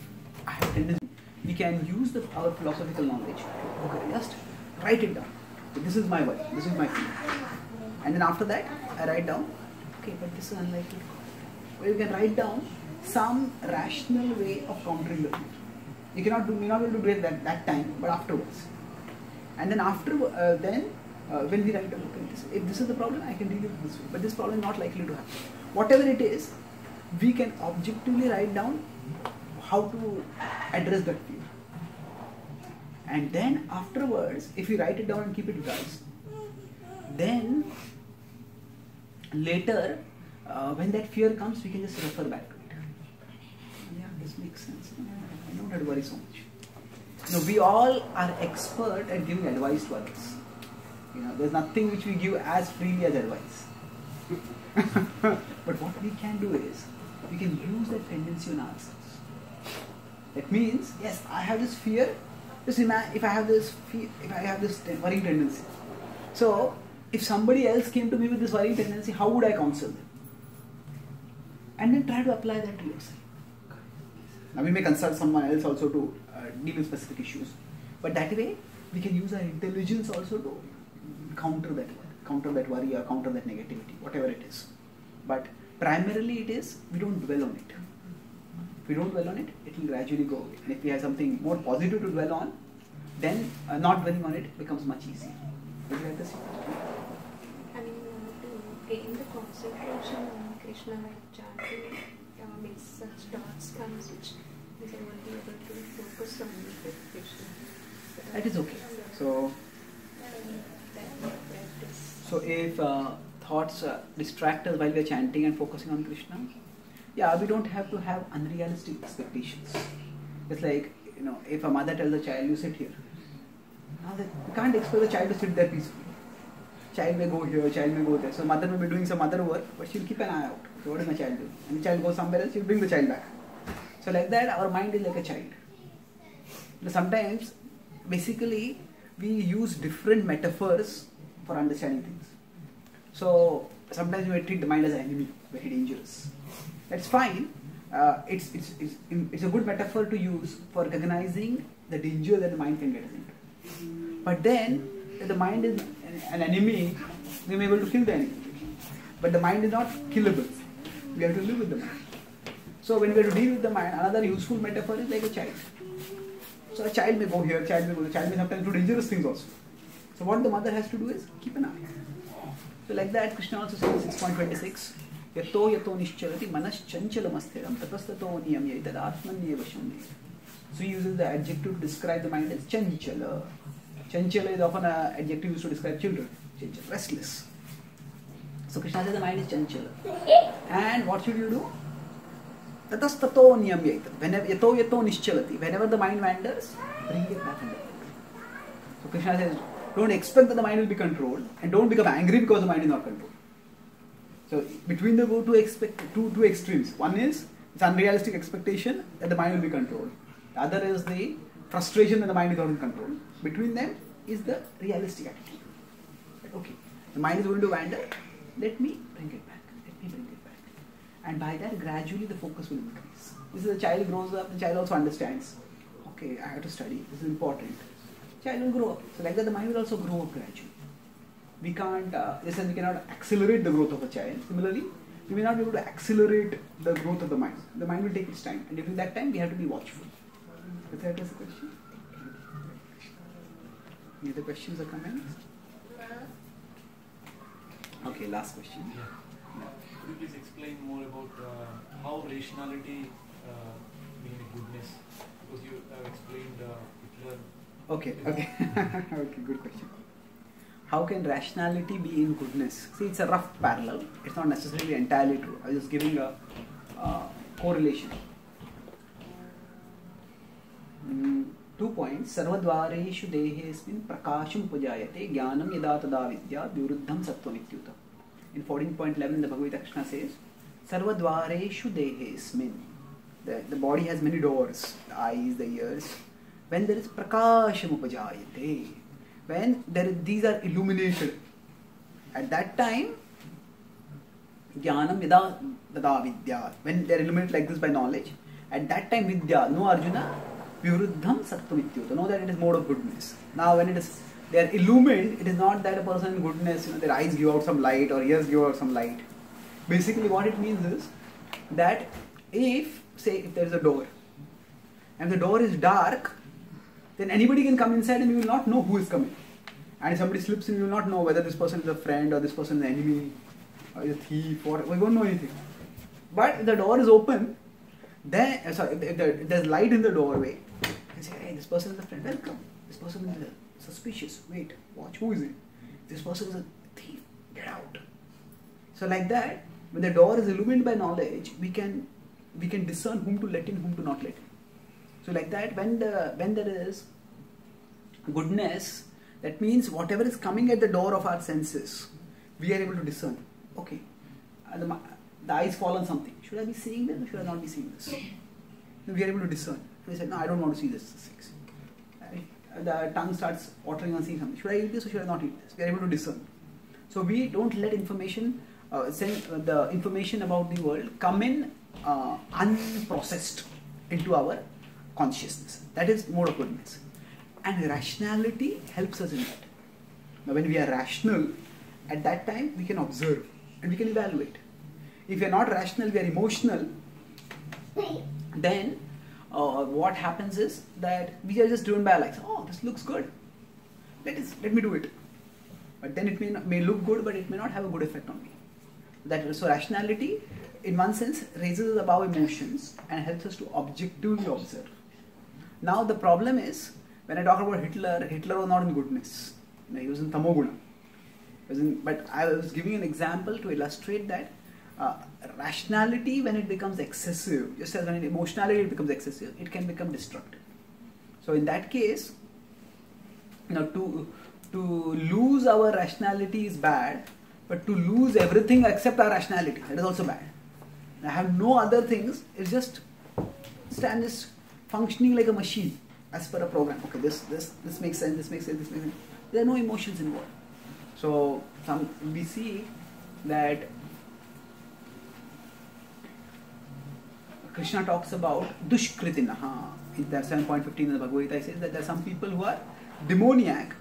[SPEAKER 1] I have a tendency, we can use our philosophical knowledge. Okay, just write it down. So this is my worry, this is my fear. And then after that, I write down, okay, but this is unlikely. Or you can write down some rational way of countering the fear. You may not be able to do it that time, but afterwards. And then when we write down, okay, if this is the problem, I can deal with it this way. But this problem is not likely to happen. Whatever it is, we can objectively write down how to address that fear. And then afterwards, if we write it down and keep it with us, then later, when that fear comes, we can just refer back to it. Yeah, this makes sense. I don't have to worry so much. We all are expert at giving advice to others. There's nothing which we give as freely as advice. But what we can do is, we can use that tendency on ourselves. That means, yes, I have this fear. Just imagine if I have this worrying tendency. So, if somebody else came to me with this worrying tendency, how would I counsel them? And then try to apply that to yourself. Now we may consult someone else also to deal with specific issues. But that way, we can use our intelligence also to counter that worry or counter that negativity, whatever it is. But primarily it is, we don't dwell on it. If we don't dwell on it, it will gradually go away. And if we have something more positive to dwell on, then not dwelling on it becomes much easier. Would you like to see?
[SPEAKER 5] I mean, to gain the concentration on Krishna while chanting, means such thoughts comes which I won't be able to focus on Krishna.
[SPEAKER 1] That is okay. So if thoughts distract us while we are chanting and focusing on Krishna, we don't have to have unrealistic expectations. It's like, if a mother tells a child, you sit here. Now you can't expect the child to sit there peacefully. Child may go here, child may go there. So mother may be doing some other work, but she'll keep an eye out. So what is my child doing? And the child goes somewhere else, she'll bring the child back. So like that, our mind is like a child. Sometimes, basically, we use different metaphors for understanding things. So sometimes we may treat the mind as an enemy, very dangerous. That's fine. It's a good metaphor to use for recognizing the danger that the mind can get us into. But then, if the mind is an enemy, we may be able to kill the enemy. But the mind is not killable. We have to live with the mind. So when we have to deal with the mind, another useful metaphor is like a child. So a child may go here, child may go there, child may sometimes do dangerous things also. So what the mother has to do is keep an eye. So like that, Krishna also says in 6.26, Yato yato nischalati manas chanchalamastheram tatastato niyamya itadatmanyeva shamye. So he uses the adjective to describe the mind as chanchala. Chanchala is often an adjective used to describe children. Chanchala, restless. So Krishna says the mind is chanchala. And what should you do? Tatastato niyamya ita. Yato yato nischalati. Whenever the mind wanders, bring it back under control. So Krishna says, don't expect that the mind will be controlled, and don't become angry because the mind is not controlled. So between the two extremes, one is it's unrealistic expectation that the mind will be controlled. The other is the frustration when the mind is out of control. Between them is the realistic attitude. Okay, the mind is going to wander, let me bring it back, and by that gradually the focus will increase. This is the child grows up, the child also understands, okay, I have to study, this is important. Child will grow up, so like that the mind will also grow up gradually. We can't, we cannot accelerate the growth of a child. Similarly, we may not be able to accelerate the growth of the mind. The mind will take its time, and during that time we have to be watchful. Does that address the question? Any other questions or comments? Okay, last question.
[SPEAKER 3] Could you please explain more about how rationality being goodness? Because you have explained Hitler.
[SPEAKER 1] Okay, okay, good question. How can rationality be in goodness? See, it's a rough parallel. It's not necessarily entirely true. I was just giving a correlation. 2 points. Sarvadvareshu dehesmin prakasham pujayate jnanam yada tada vidya viruddham sattvamithyuta. In 14.11 the Bhagavad Gita Krishna says, Sarvadvareshu dehesmin. The body has many doors, the eyes, the ears. When there is prakasham upajayate, when these are illuminated, at that time, jnanam yada tada vidya, when they are illuminated like this by knowledge, at that time vidya, no Arjuna, viruddham sattvamithyuta, know that it is mode of goodness. Now when they are illumined, it is not that a person in goodness, their eyes give out some light or ears give out some light. Basically what it means is that if there is a door, and the door is dark, then anybody can come inside and you will not know who is coming. And if somebody slips in, you will not know whether this person is a friend or this person is an enemy or is a thief, or we won't know anything. But if the door is open, then if there's light in the doorway, you can say, hey, this person is a friend, welcome. This person is suspicious, wait, watch, who is it? This person is a thief, get out. So like that, when the door is illumined by knowledge, we can discern whom to let in, whom to not let in. So like that, when there is goodness, that means whatever is coming at the door of our senses, we are able to discern. Okay, the eyes fall on something. Should I be seeing this or should I not be seeing this? We are able to discern. We say, no, I don't want to see this. The tongue starts watering on seeing something. Should I eat this or should I not eat this? We are able to discern. So we don't let information, the information about the world come in unprocessed into our consciousness. That is mode of goodness. And rationality helps us in that. Now when we are rational, at that time we can observe and we can evaluate. If we are not rational, we are emotional, then what happens is that we are just driven by like, oh, this looks good, let me do it. But then it may look good, but it may not have a good effect on me. So rationality, in one sense, raises us above emotions and helps us to objectively observe. Now the problem is, when I talk about Hitler was not in goodness. He was in tamoguna. But I was giving an example to illustrate that rationality, when it becomes excessive, just as when emotionality becomes excessive, it can become destructive. So in that case, to lose our rationality is bad, but to lose everything except our rationality, that is also bad. I have no other things, it's just functioning like a machine as per a program. Okay, this makes sense, this makes sense, this makes sense. There are no emotions involved. So we see that Krishna talks about dushkritinaha. In that 7.15 in the Bhagavad Gita, he says that there are some people who are demoniac.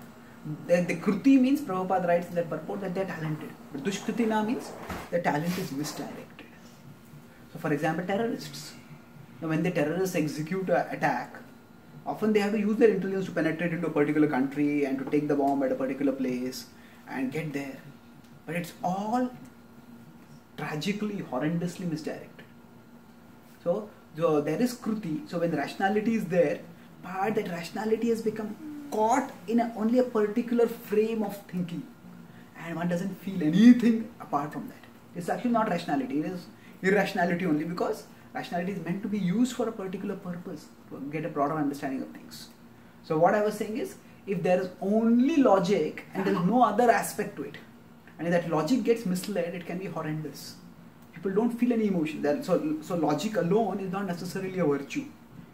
[SPEAKER 1] The kruti means, Prabhupada writes in that purport, that they are talented. But dushkritina means the talent is misdirected. So for example, terrorists. Now when the terrorists execute an attack, often they have to use their intelligence to penetrate into a particular country and to take the bomb at a particular place and get there. But it's all tragically, horrendously misdirected. So there is kruti. So when rationality is there, but that rationality has become caught in only a particular frame of thinking, and one doesn't feel anything apart from that. It's actually not rationality, it is irrationality only, because rationality is meant to be used for a particular purpose, to get a broader understanding of things. So what I was saying is, if there is only logic and there is no other aspect to it, and if that logic gets misled, it can be horrendous. People don't feel any emotion. So logic alone is not necessarily a virtue.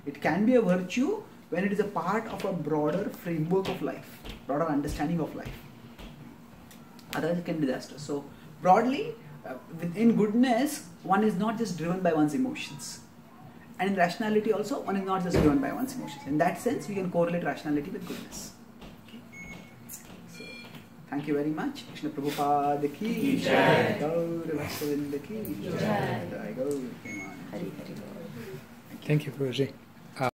[SPEAKER 1] It can be a virtue when it is a part of a broader framework of life, broader understanding of life. Otherwise it can be disastrous. So broadly, within goodness, one is not just driven by one's emotions. And in rationality also, one is not just driven by one's emotions. In that sense, we can correlate rationality with goodness. Okay. So, thank you very much. Krishna Prabhupada ki jai. Gaur Vasavinda ki jai. Gaur Premanand.
[SPEAKER 2] Hari Hari.
[SPEAKER 6] Thank you, Prabhuji.